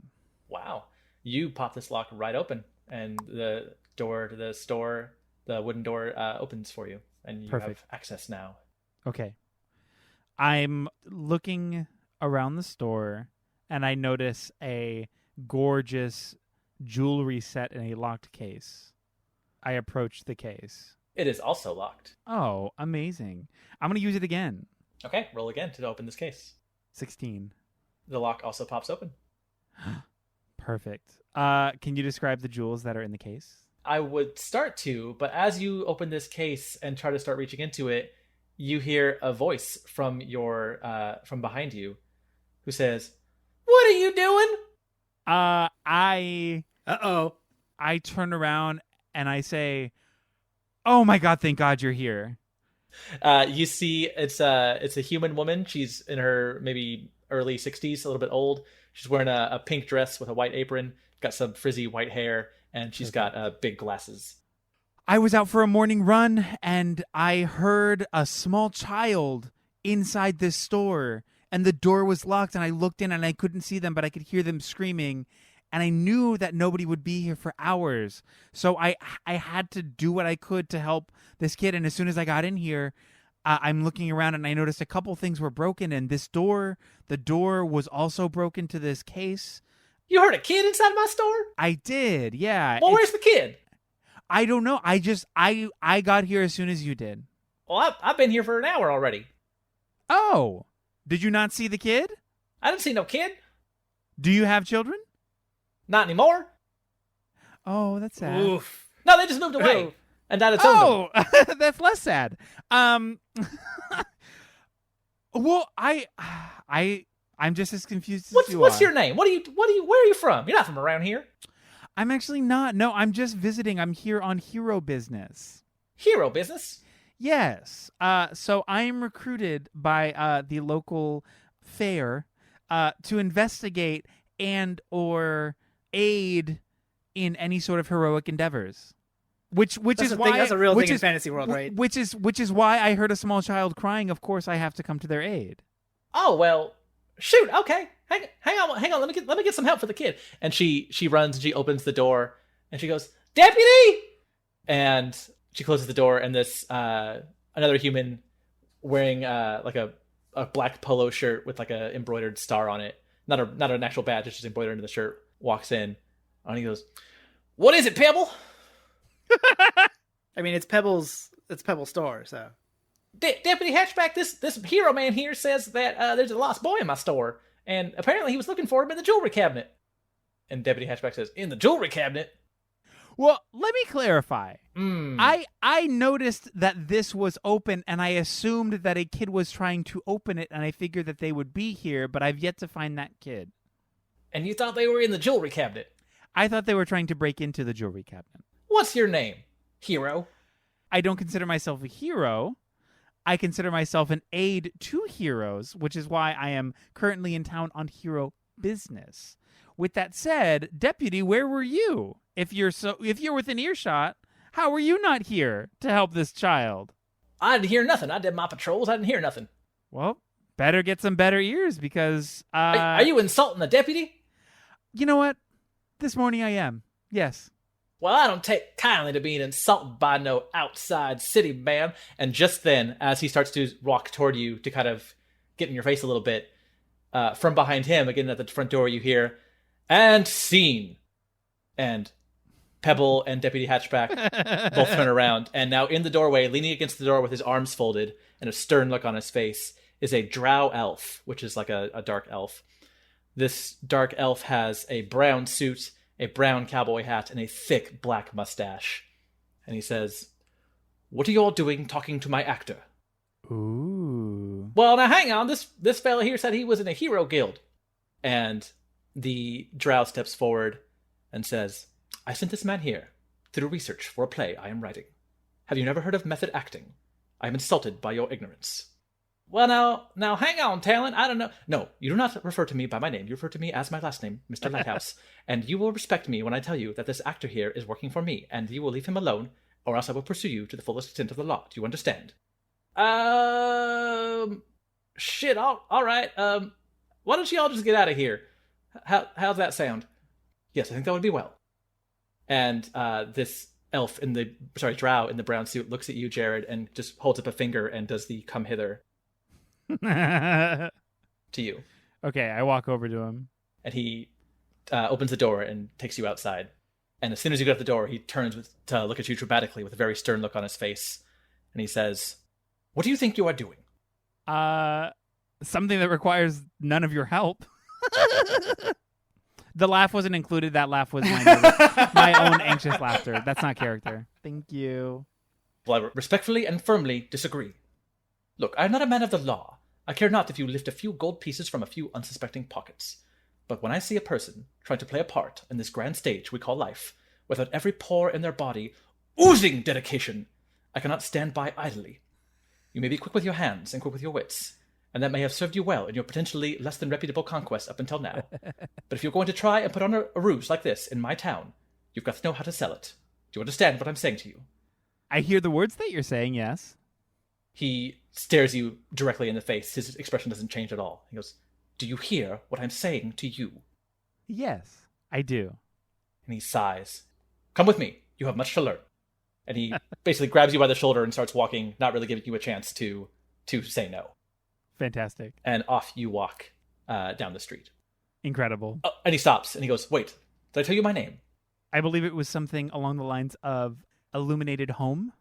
Wow. You pop this lock right open, and the door to the store, the wooden door, opens for you, and you have access now. Okay. I'm looking around the store, and I notice a gorgeous jewelry set in a locked case. I approach the case. It is also locked. Oh, amazing. I'm going to use it again. Okay, roll again to open this case. 16. The lock also pops open. Perfect. Can you describe the jewels that are in the case? I would start to, but as you open this case and try to start reaching into it, you hear a voice from behind you who says, "What are you doing?" I turn around and I say, "Oh my God, thank God you're here." You see it's a human woman. She's in her maybe early 60s, a little bit old. She's wearing a pink dress with a white apron, got some frizzy white hair, and she's got big glasses. I was out for a morning run and I heard a small child inside this store. And the door was locked, and I looked in, and I couldn't see them, but I could hear them screaming. And I knew that nobody would be here for hours. So I had to do what I could to help this kid. And as soon as I got in here, I'm looking around, and I noticed a couple things were broken. And the door was also broken to this case. You heard a kid inside my store? I did, yeah. Well, where's the kid? I don't know. I got here as soon as you did. Well, I've been here for an hour already. Oh. Did you not see the kid? I didn't see no kid. Do you have children? Not anymore. Oh, that's sad. Oof. No, they just moved away. And Dad had sold them. That's less sad. Well, I'm just as confused as you are. What's your name? Where are you from? You're not from around here. I'm actually not. No, I'm just visiting. I'm here on hero business. Hero business? Yes. So I am recruited by the local fair to investigate and or aid in any sort of heroic endeavors. Which is why that's a real thing in fantasy world, right? Which is why I heard a small child crying. Of course, I have to come to their aid. Oh well, shoot. Okay, hang on. Let me get some help for the kid. And she runs and she opens the door and she goes, "Deputy!" And she closes the door, and this another human wearing like a black polo shirt with like a embroidered star on it, not an actual badge, it's just embroidered into the shirt, walks in, and he goes, "What is it, Pebble?" I mean, it's Pebble's store, so. Deputy Hatchback, this hero man here says that there's a lost boy in my store, and apparently he was looking for him in the jewelry cabinet. And Deputy Hatchback says, "In the jewelry cabinet?" Well, let me clarify. I noticed that this was open, and I assumed that a kid was trying to open it, and I figured that they would be here, but I've yet to find that kid. And you thought they were in the jewelry cabinet? I thought they were trying to break into the jewelry cabinet. What's your name, hero? I don't consider myself a hero. I consider myself an aid to heroes, which is why I am currently in town on hero business. With that said, Deputy, where were you? If you're within earshot, how were you not here to help this child? I didn't hear nothing. I did my patrols. I didn't hear nothing. Well, better get some better ears because... Are you insulting the deputy? You know what? This morning I am. Yes. Well, I don't take kindly to being insulted by no outside city man. And just then, as he starts to walk toward you to kind of get in your face a little bit, from behind him, again at the front door, you hear, "And scene." And Pebble and Deputy Hatchback both turn around. And now in the doorway, leaning against the door with his arms folded, and a stern look on his face, is a drow elf, which is like a dark elf. This dark elf has a brown suit, a brown cowboy hat, and a thick black mustache. And he says, "What are you all doing talking to my actor?" Ooh. "Well, now hang on. This fella here said he was in a hero guild." And the drow steps forward and says, "I sent this man here to do research for a play I am writing. Have you never heard of method acting? I am insulted by your ignorance." "Well, now, hang on, Talent. I don't know." "No, you do not refer to me by my name. You refer to me as my last name, Mr. Lighthouse. And you will respect me when I tell you that this actor here is working for me, and you will leave him alone, or else I will pursue you to the fullest extent of the law. Do you understand?" Shit, all right. Why don't you all just get out of here? How's that sound?" "Yes, I think that would be well." And this drow in the brown suit looks at you, Jared, and just holds up a finger and does the "come hither" to you. Okay, I walk over to him. And he opens the door and takes you outside. And as soon as you get out the door, he turns to look at you dramatically with a very stern look on his face. And he says, "What do you think you are doing?" Something that requires none of your help. The laugh wasn't included. That laugh was my own anxious laughter. That's not character. Thank you. "Well, I respectfully and firmly disagree. Look, I am not a man of the law. I care not if you lift a few gold pieces from a few unsuspecting pockets. But when I see a person trying to play a part in this grand stage we call life, without every pore in their body oozing dedication, I cannot stand by idly. You may be quick with your hands and quick with your wits, and that may have served you well in your potentially less than reputable conquest up until now. But if you're going to try and put on a ruse like this in my town, you've got to know how to sell it. Do you understand what I'm saying to you?" I hear the words that you're saying, yes. He stares you directly in the face. His expression doesn't change at all. He goes, "Do you hear what I'm saying to you?" Yes, I do. And he sighs. "Come with me. You have much to learn." And he basically grabs you by the shoulder and starts walking, not really giving you a chance to say no. Fantastic. And off you walk down the street. Incredible. Oh, and he stops and he goes, "Wait, did I tell you my name?" I believe it was something along the lines of Illuminated Home.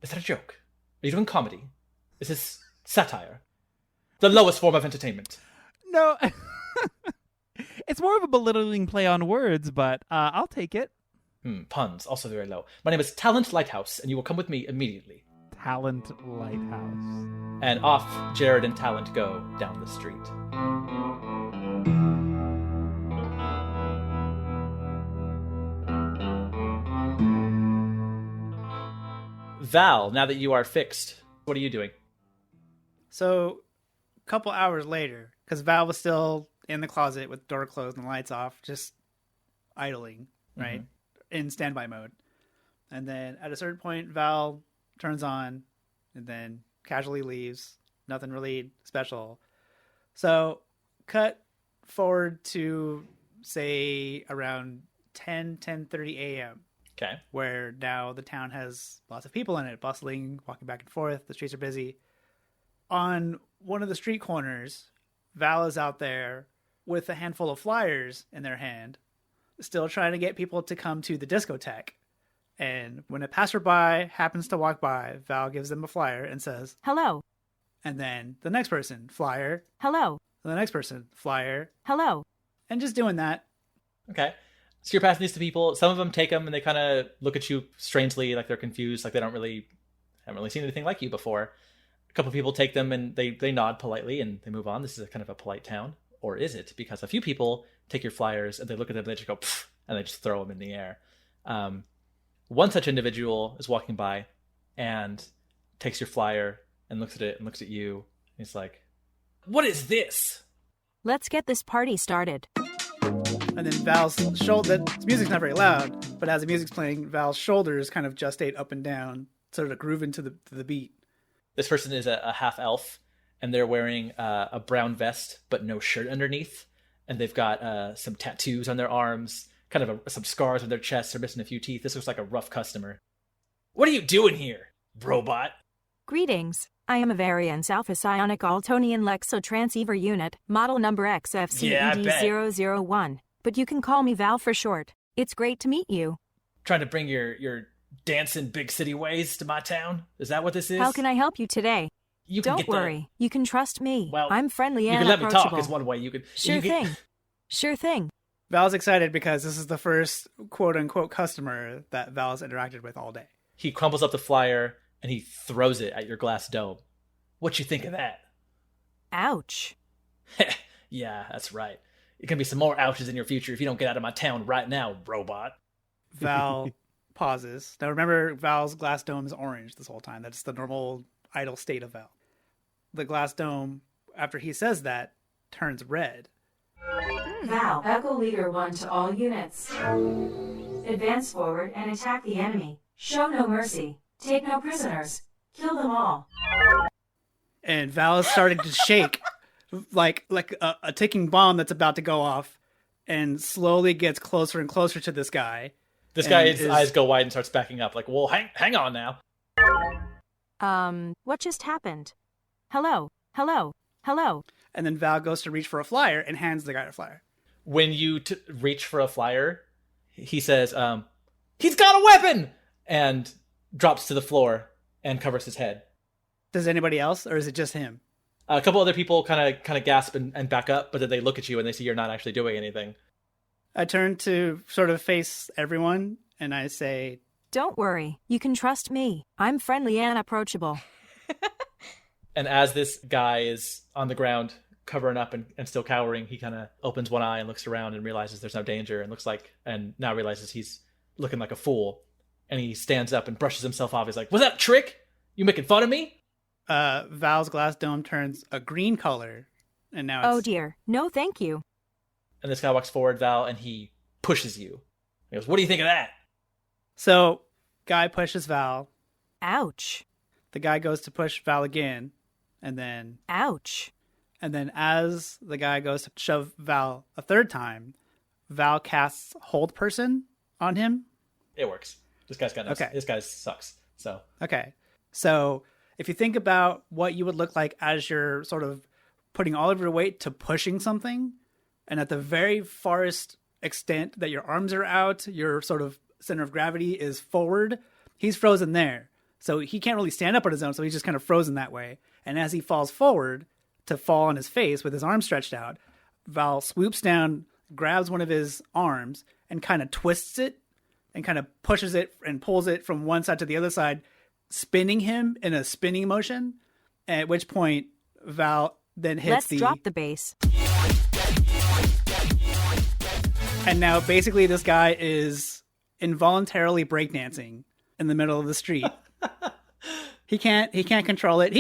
"Is that a joke? Are you doing comedy? Is this satire? The lowest form of entertainment?" No. It's more of a belittling play on words, but I'll take it. Puns, also very low. "My name is Talent Lighthouse, and you will come with me immediately." Talent Lighthouse. And off Jared and Talent go down the street. Val, now that you are fixed, what are you doing? So, a couple hours later, because Val was still in the closet with the door closed and the lights off, just idling, right? In standby mode. And then at a certain point, Val turns on and then casually leaves. Nothing really special. So, cut forward to, say, around 10:30 a.m. Okay. Where now the town has lots of people in it, bustling, walking back and forth. The streets are busy. On one of the street corners, Val is out there with a handful of flyers in their hand, still trying to get people to come to the discotheque. And when a passerby happens to walk by, Val gives them a flyer and says, Hello. And then the next person, flyer. Hello. And the next person, flyer. Hello. And just doing that. Okay. So you're passing these to people. Some of them take them and they kind of look at you strangely, like they're confused, like they haven't really seen anything like you before. A couple of people take them and they nod politely and they move on. This is a kind of a polite town. Or is it? Because a few people take your flyers and they look at them and they just go, pfft, and they just throw them in the air. One such individual is walking by and takes your flyer and looks at it and looks at you. And he's like, "What is this?" Let's get this party started. And then Val's shoulder, the music's not very loud, but as the music's playing, Val's shoulders kind of gestate up and down, sort of groove into the beat. This person is a half elf, and they're wearing a brown vest, but no shirt underneath. And they've got some tattoos on their arms, kind of some scars on their chests. They're missing a few teeth. This looks like a rough customer. "What are you doing here, robot?" Greetings. I am a Variance Alpha Psionic Altonian Lexotransceiver Unit, model number XFCED001. But you can call me Val for short. It's great to meet you. Trying to bring your dancing big city ways to my town? Is that what this is? How can I help you today? Don't worry. You can trust me. Well, I'm friendly and approachable. You can let me talk is one way. Sure thing. Val's excited because this is the first quote-unquote customer that Val's interacted with all day. He crumbles up the flyer and he throws it at your glass dome. What you think of that? Ouch. Yeah, that's right. It can be some more ouches in your future if you don't get out of my town right now, robot. Val pauses. Now remember, Val's glass dome is orange this whole time. That's the normal idle state of Val. The glass dome, after he says that, turns red. Val, Echo Leader 1 to all units. Advance forward and attack the enemy. Show no mercy. Take no prisoners. Kill them all. And Val is starting to shake like a ticking bomb that's about to go off, and slowly gets closer and closer to this guy. This guy's eyes go wide and starts backing up. Like, well, hang on now. What just happened? Hello. And then Val goes to reach for a flyer and hands the guy a flyer. When you reach for a flyer, he says, he's got a weapon! And drops to the floor and covers his head. Does anybody else, or is it just him? A couple other people kind of gasp and back up, but then they look at you and they see you're not actually doing anything. I turn to sort of face everyone, and I say, Don't worry. You can trust me. I'm friendly and approachable. And as this guy is on the ground, covering up and still cowering, he kind of opens one eye and looks around and realizes there's no danger and now realizes he's looking like a fool. And he stands up and brushes himself off. He's like, was that a trick? You making fun of me? Val's glass dome turns a green color, and now it's... Oh dear. No, thank you. And this guy walks forward, Val, and he pushes you. He goes, what do you think of that? So, guy pushes Val. Ouch. The guy goes to push Val again, and then... Ouch. And then as the guy goes to shove Val a third time, Val casts Hold Person on him. It works. This guy's got no... Okay. This guy sucks, so... Okay. So, if you think about what you would look like as you're sort of putting all of your weight to pushing something, and at the very farthest extent that your arms are out, your sort of center of gravity is forward, he's frozen there. So he can't really stand up on his own, so he's just kind of frozen that way. And as he falls forward to fall on his face with his arms stretched out, Val swoops down, grabs one of his arms, and kind of twists it, and kind of pushes it and pulls it from one side to the other side, spinning him in a spinning motion, at which point Val then hits Let's drop the bass. And now basically this guy is involuntarily breakdancing in the middle of the street. He can't control it.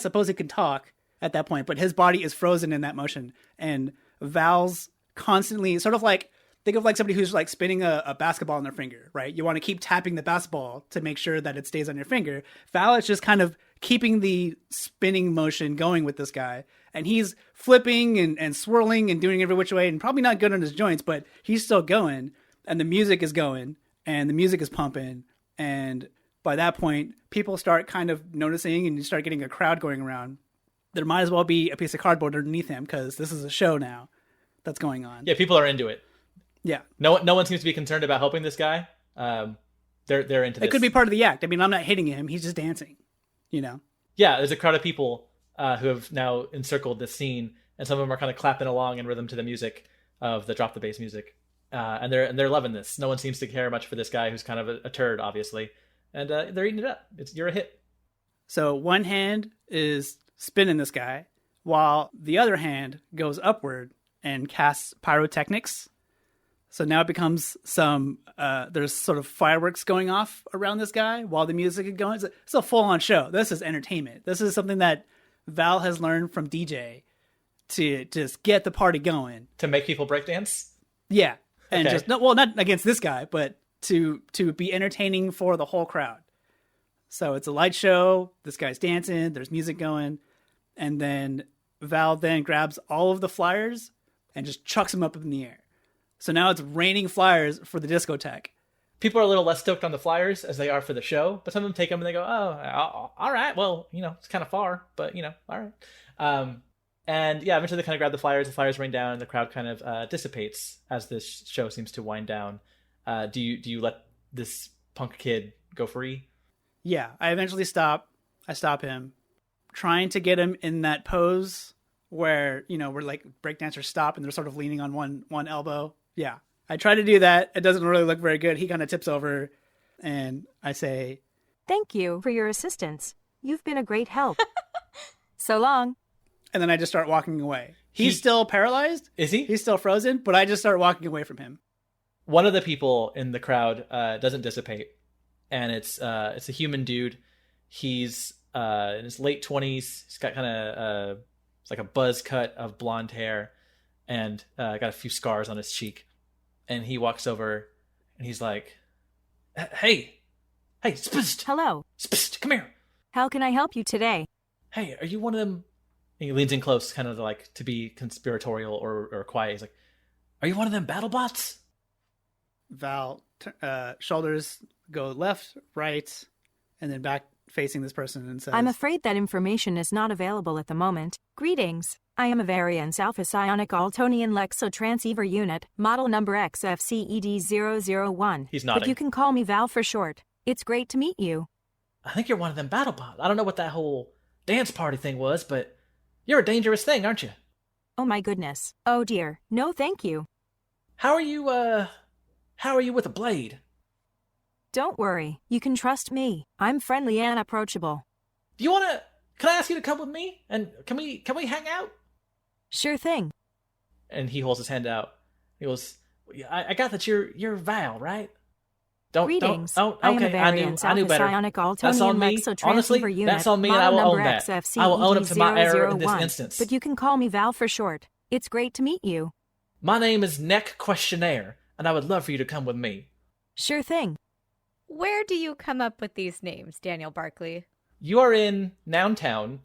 Suppose he can talk at that point, but his body is frozen in that motion. And Val's constantly sort of like, think of like somebody who's like spinning a basketball on their finger, right? You want to keep tapping the basketball to make sure that it stays on your finger. Val is just kind of keeping the spinning motion going with this guy. And he's flipping and swirling and doing every which way, and probably not good on his joints, but he's still going. And the music is going, and the music is pumping. And by that point, people start kind of noticing, and you start getting a crowd going around. There might as well be a piece of cardboard underneath him, because this is a show now that's going on. Yeah, people are into it. Yeah. No one seems to be concerned about helping this guy. They're into this. It could be part of the act. I mean, I'm not hitting him. He's just dancing, you know? Yeah, there's a crowd of people who have now encircled this scene, and some of them are kind of clapping along in rhythm to the music of the drop the bass music. And they're loving this. No one seems to care much for this guy who's kind of a turd, obviously. And they're eating it up. You're a hit. So one hand is spinning this guy, while the other hand goes upward and casts pyrotechnics. So now it becomes there's sort of fireworks going off around this guy while the music is going. It's a full-on show. This is entertainment. This is something that Val has learned from DJ to just get the party going. To make people breakdance? Yeah. And okay. Not against this guy, but to be entertaining for the whole crowd. So it's a light show. This guy's dancing. There's music going. And then Val then grabs all of the flyers and just chucks them up in the air. So now it's raining flyers for the discotheque. People are a little less stoked on the flyers as they are for the show, but some of them take them and they go, oh, all right, well, it's kind of far, but, all right. And yeah, eventually they kind of grab the flyers rain down, and the crowd kind of dissipates as this show seems to wind down. Do you let this punk kid go free? Yeah, I eventually stop. I stop him, trying to get him in that pose where, where like breakdancers stop and they're sort of leaning on one elbow. Yeah, I try to do that. It doesn't really look very good. He kind of tips over and I say, "Thank you for your assistance. You've been a great help." So long. And then I just start walking away. He's still paralyzed. Is he? He's still frozen, but I just start walking away from him. One of the people in the crowd doesn't dissipate, and it's a human dude. He's in his late 20s. He's got kind of it's like a buzz cut of blonde hair, and got a few scars on his cheek. And he walks over, and he's like, "Hey, spst! Hello. Spst! Come here. How can I help you today?" "Hey, are you one of them?" And he leans in close, kind of like to be conspiratorial or quiet. He's like, "Are you one of them battle bots?" Val shoulders go left, right, and then back facing this person and says, "I'm afraid that information is not available at the moment. Greetings. I am a Variance Alpha Psionic Altonian Lexotransceiver Unit, model number XFCED001. He's nodding. But you can call me Val for short. It's great to meet you." "I think you're one of them battle bots. I don't know what that whole dance party thing was, but you're a dangerous thing, aren't you?" "Oh my goodness. Oh dear. No thank you." How are you with a blade?" "Don't worry. You can trust me. I'm friendly and approachable." Can I ask you to come with me? And can we hang out?" "Sure thing." And he holds his hand out. He goes, I got that you're Val, right? Greetings. Okay, I am a Variance I knew Alpha better. Psionic That's on Altonian me. Lexotransceiver Honestly, Unit, that's on me, and I model will own number that. I will own up to my error in this XFCED001. instance. But you can call me Val for short. It's great to meet you. My name is Neck Questionnaire, and I would love for you to come with me. Sure thing. Where do you come up with these names, Daniel Barkley? You are in Noun Town.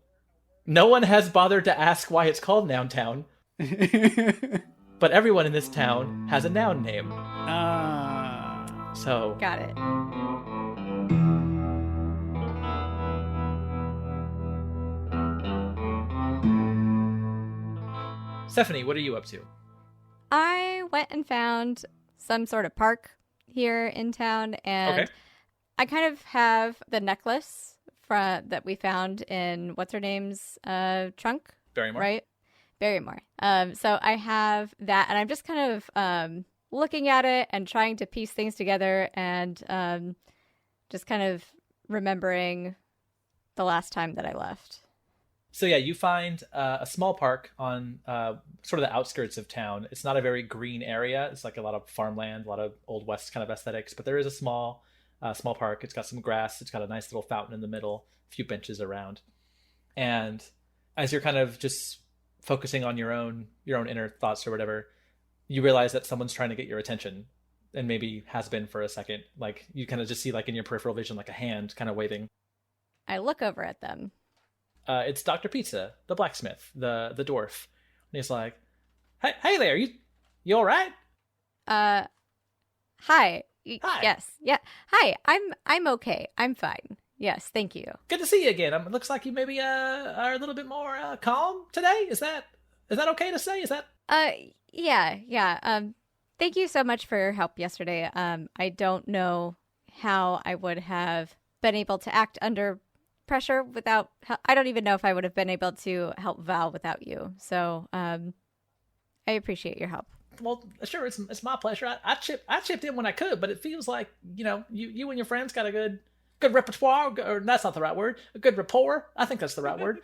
No one has bothered to ask why it's called Noun Town, but everyone in this town has a noun name. So Got it. Stephanie, what are you up to? I went and found some sort of park here in town, and Okay. I kind of have the necklace that we found in what's her name's trunk, Barrymore. right? Barrymore. So I have that, and I'm just kind of looking at it and trying to piece things together, and just kind of remembering the last time that I left. So yeah, you find a small park on sort of the outskirts of town. It's not a very green area. It's like a lot of farmland, a lot of Old West kind of aesthetics. But there is a small park. It's got some grass. It's got a nice little fountain in the middle, a few benches around. And as you're kind of just focusing on your own inner thoughts or whatever, you realize that someone's trying to get your attention, and maybe has been for a second. Like you kind of just see like in your peripheral vision, like a hand kind of waving. I look over at them. It's Dr. Pizza, the blacksmith, the dwarf. And he's like, hey there, you all right? Hi. Hi. Yes. Yeah. Hi. I'm okay. I'm fine. Yes. Thank you. Good to see you again. It looks like you maybe are a little bit more calm today. Is that okay to say? Is that? Yeah. Thank you so much for your help yesterday. I don't know how I would have been able to act under pressure without. I don't even know if I would have been able to help Val without you. So, I appreciate your help. Well, sure, it's my pleasure. I chipped in when I could, but it feels like you and your friends got a good repertoire, or that's not the right word. A good rapport. I think that's the right word.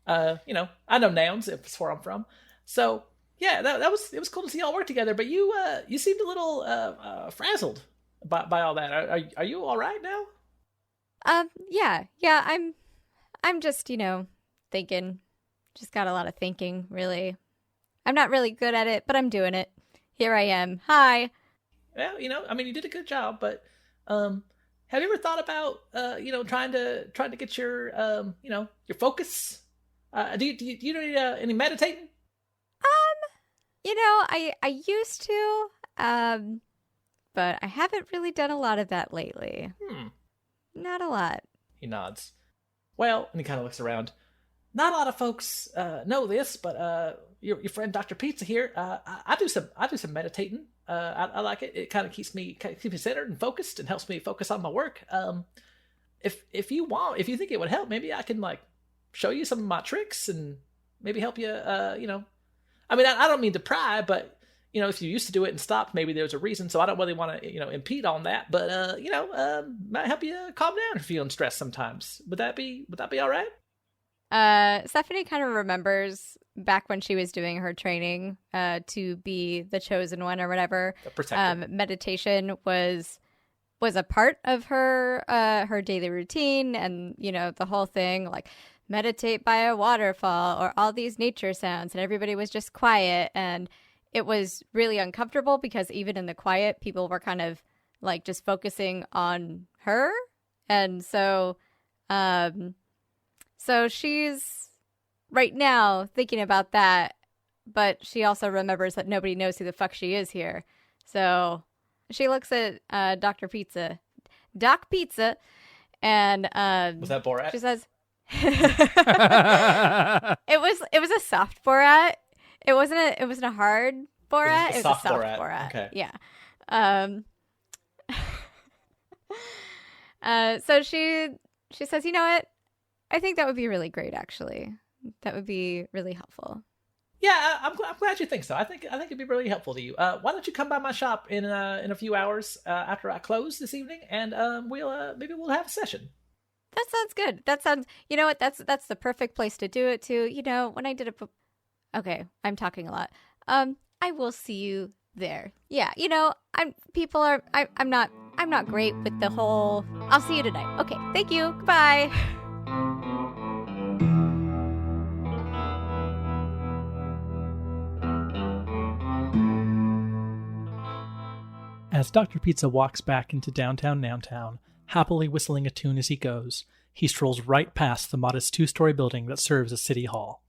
I know nouns if it's where I'm from. So yeah, it was cool to see y'all work together. But you seemed a little frazzled by all that. Are you all right now? Yeah. I'm just thinking. Just got a lot of thinking, really. I'm not really good at it, but I'm doing it. Here I am. Hi. Well, you did a good job, but have you ever thought about trying to get your your focus? Do you need any meditating? I used to, but I haven't really done a lot of that lately. Not a lot. He nods. Well, and he kind of looks around. not a lot of folks know this, but your friend Dr. Pizza here, I do some meditating. I like it. It kind of keeps me centered and focused and helps me focus on my work. If you think it would help, maybe I can like show you some of my tricks and maybe help you. I mean, I don't mean to pry, but if you used to do it and stopped, maybe there's a reason. So I don't really want to impede on that. But might help you calm down if you're feeling stressed sometimes. Would that be all right? Stephanie kind of remembers back when she was doing her training to be the chosen one or whatever. The protector. Meditation was a part of her daily routine, and the whole thing, like meditate by a waterfall or all these nature sounds, and everybody was just quiet, and it was really uncomfortable because even in the quiet, people were kind of like just focusing on her, and so she's right now thinking about that, but she also remembers that nobody knows who the fuck she is here. So she looks at Doc Pizza, and was that Borat? She says, "It was a soft Borat. It wasn't a hard Borat. It was a soft Borat. Okay. Yeah. So she says, you know what? I think that would be really great, actually. That would be really helpful. Yeah, I'm glad you think so. I think it'd be really helpful to you. Why don't you come by my shop in a few hours after I close this evening, and maybe we'll have a session. That sounds good. That sounds. You know what? That's the perfect place to do it too. When I did it. Okay, I'm talking a lot. I will see you there. Yeah, I'm not great with the whole. I'll see you tonight. Okay, thank you. Goodbye. As Dr. Pizza walks back into downtown Nountown, happily whistling a tune as he goes, he strolls right past the modest 2-story building that serves as City Hall.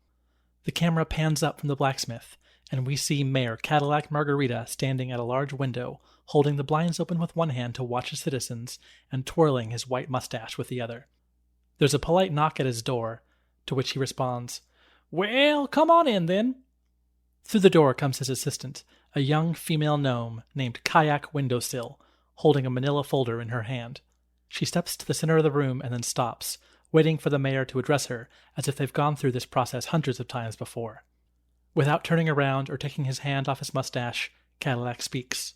The camera pans up from the blacksmith, and we see Mayor Cadillac Margarita standing at a large window, holding the blinds open with one hand to watch his citizens, and twirling his white mustache with the other. There's a polite knock at his door, to which he responds, "Well, come on in, then." Through the door comes his assistant, a young female gnome named Kayak Windowsill, holding a manila folder in her hand. She steps to the center of the room and then stops, waiting for the mayor to address her, as if they've gone through this process hundreds of times before. Without turning around or taking his hand off his mustache, Cadillac speaks.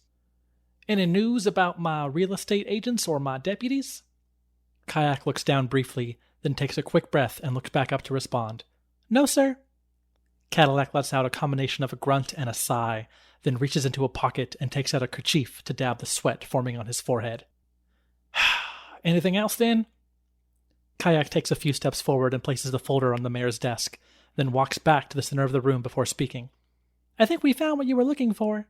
"Any news about my real estate agents or my deputies?" Kayak looks down briefly, then takes a quick breath and looks back up to respond. "No, sir." Cadillac lets out a combination of a grunt and a sigh, then reaches into a pocket and takes out a kerchief to dab the sweat forming on his forehead. "Anything else, then?" Kayak takes a few steps forward and places the folder on the mayor's desk, then walks back to the center of the room before speaking. "I think we found what you were looking for."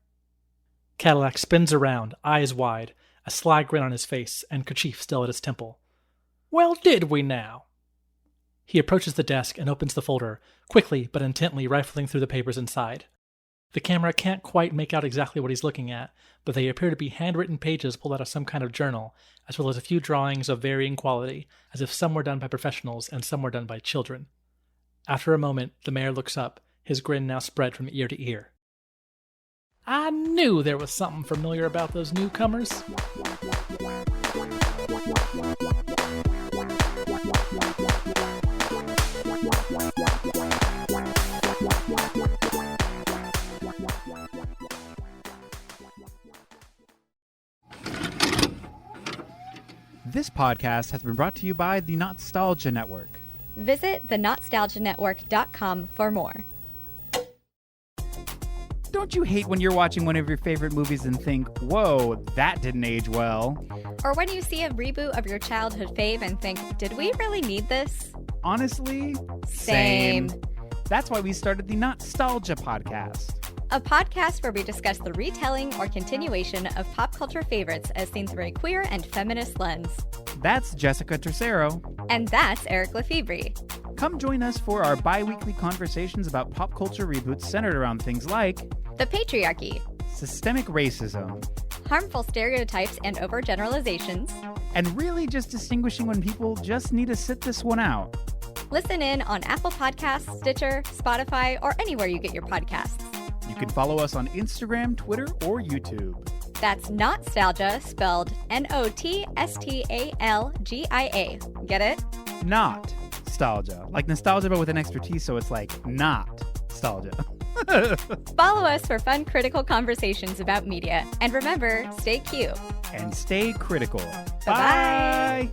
Cadillac spins around, eyes wide, a sly grin on his face, and kerchief still at his temple. "Well, did we now?" He approaches the desk and opens the folder, quickly but intently rifling through the papers inside. The camera can't quite make out exactly what he's looking at, but they appear to be handwritten pages pulled out of some kind of journal, as well as a few drawings of varying quality, as if some were done by professionals and some were done by children. After a moment, the mayor looks up, his grin now spread from ear to ear. "I knew there was something familiar about those newcomers." This podcast has been brought to you by the Nostalgia Network. Visit thenostalgianetwork.com for more. Don't you hate when you're watching one of your favorite movies and think, whoa, that didn't age well? Or when you see a reboot of your childhood fave and think, did we really need this? Honestly, same. That's why we started the Nostalgia Podcast. A podcast where we discuss the retelling or continuation of pop culture favorites as seen through a queer and feminist lens. That's Jessica Tercero. And that's Eric Lefebvre. Come join us for our bi-weekly conversations about pop culture reboots centered around things like the patriarchy, systemic racism, harmful stereotypes and overgeneralizations, and really just distinguishing when people just need to sit this one out. Listen in on Apple Podcasts, Stitcher, Spotify, or anywhere you get your podcasts. You can follow us on Instagram, Twitter, or YouTube. That's Notstalgia, spelled Nostalgia. Get it? Not nostalgia. Like nostalgia, but with an extra T, so it's like not nostalgia. Follow us for fun, critical conversations about media. And remember, stay cute. And stay critical. Bye-bye. Bye.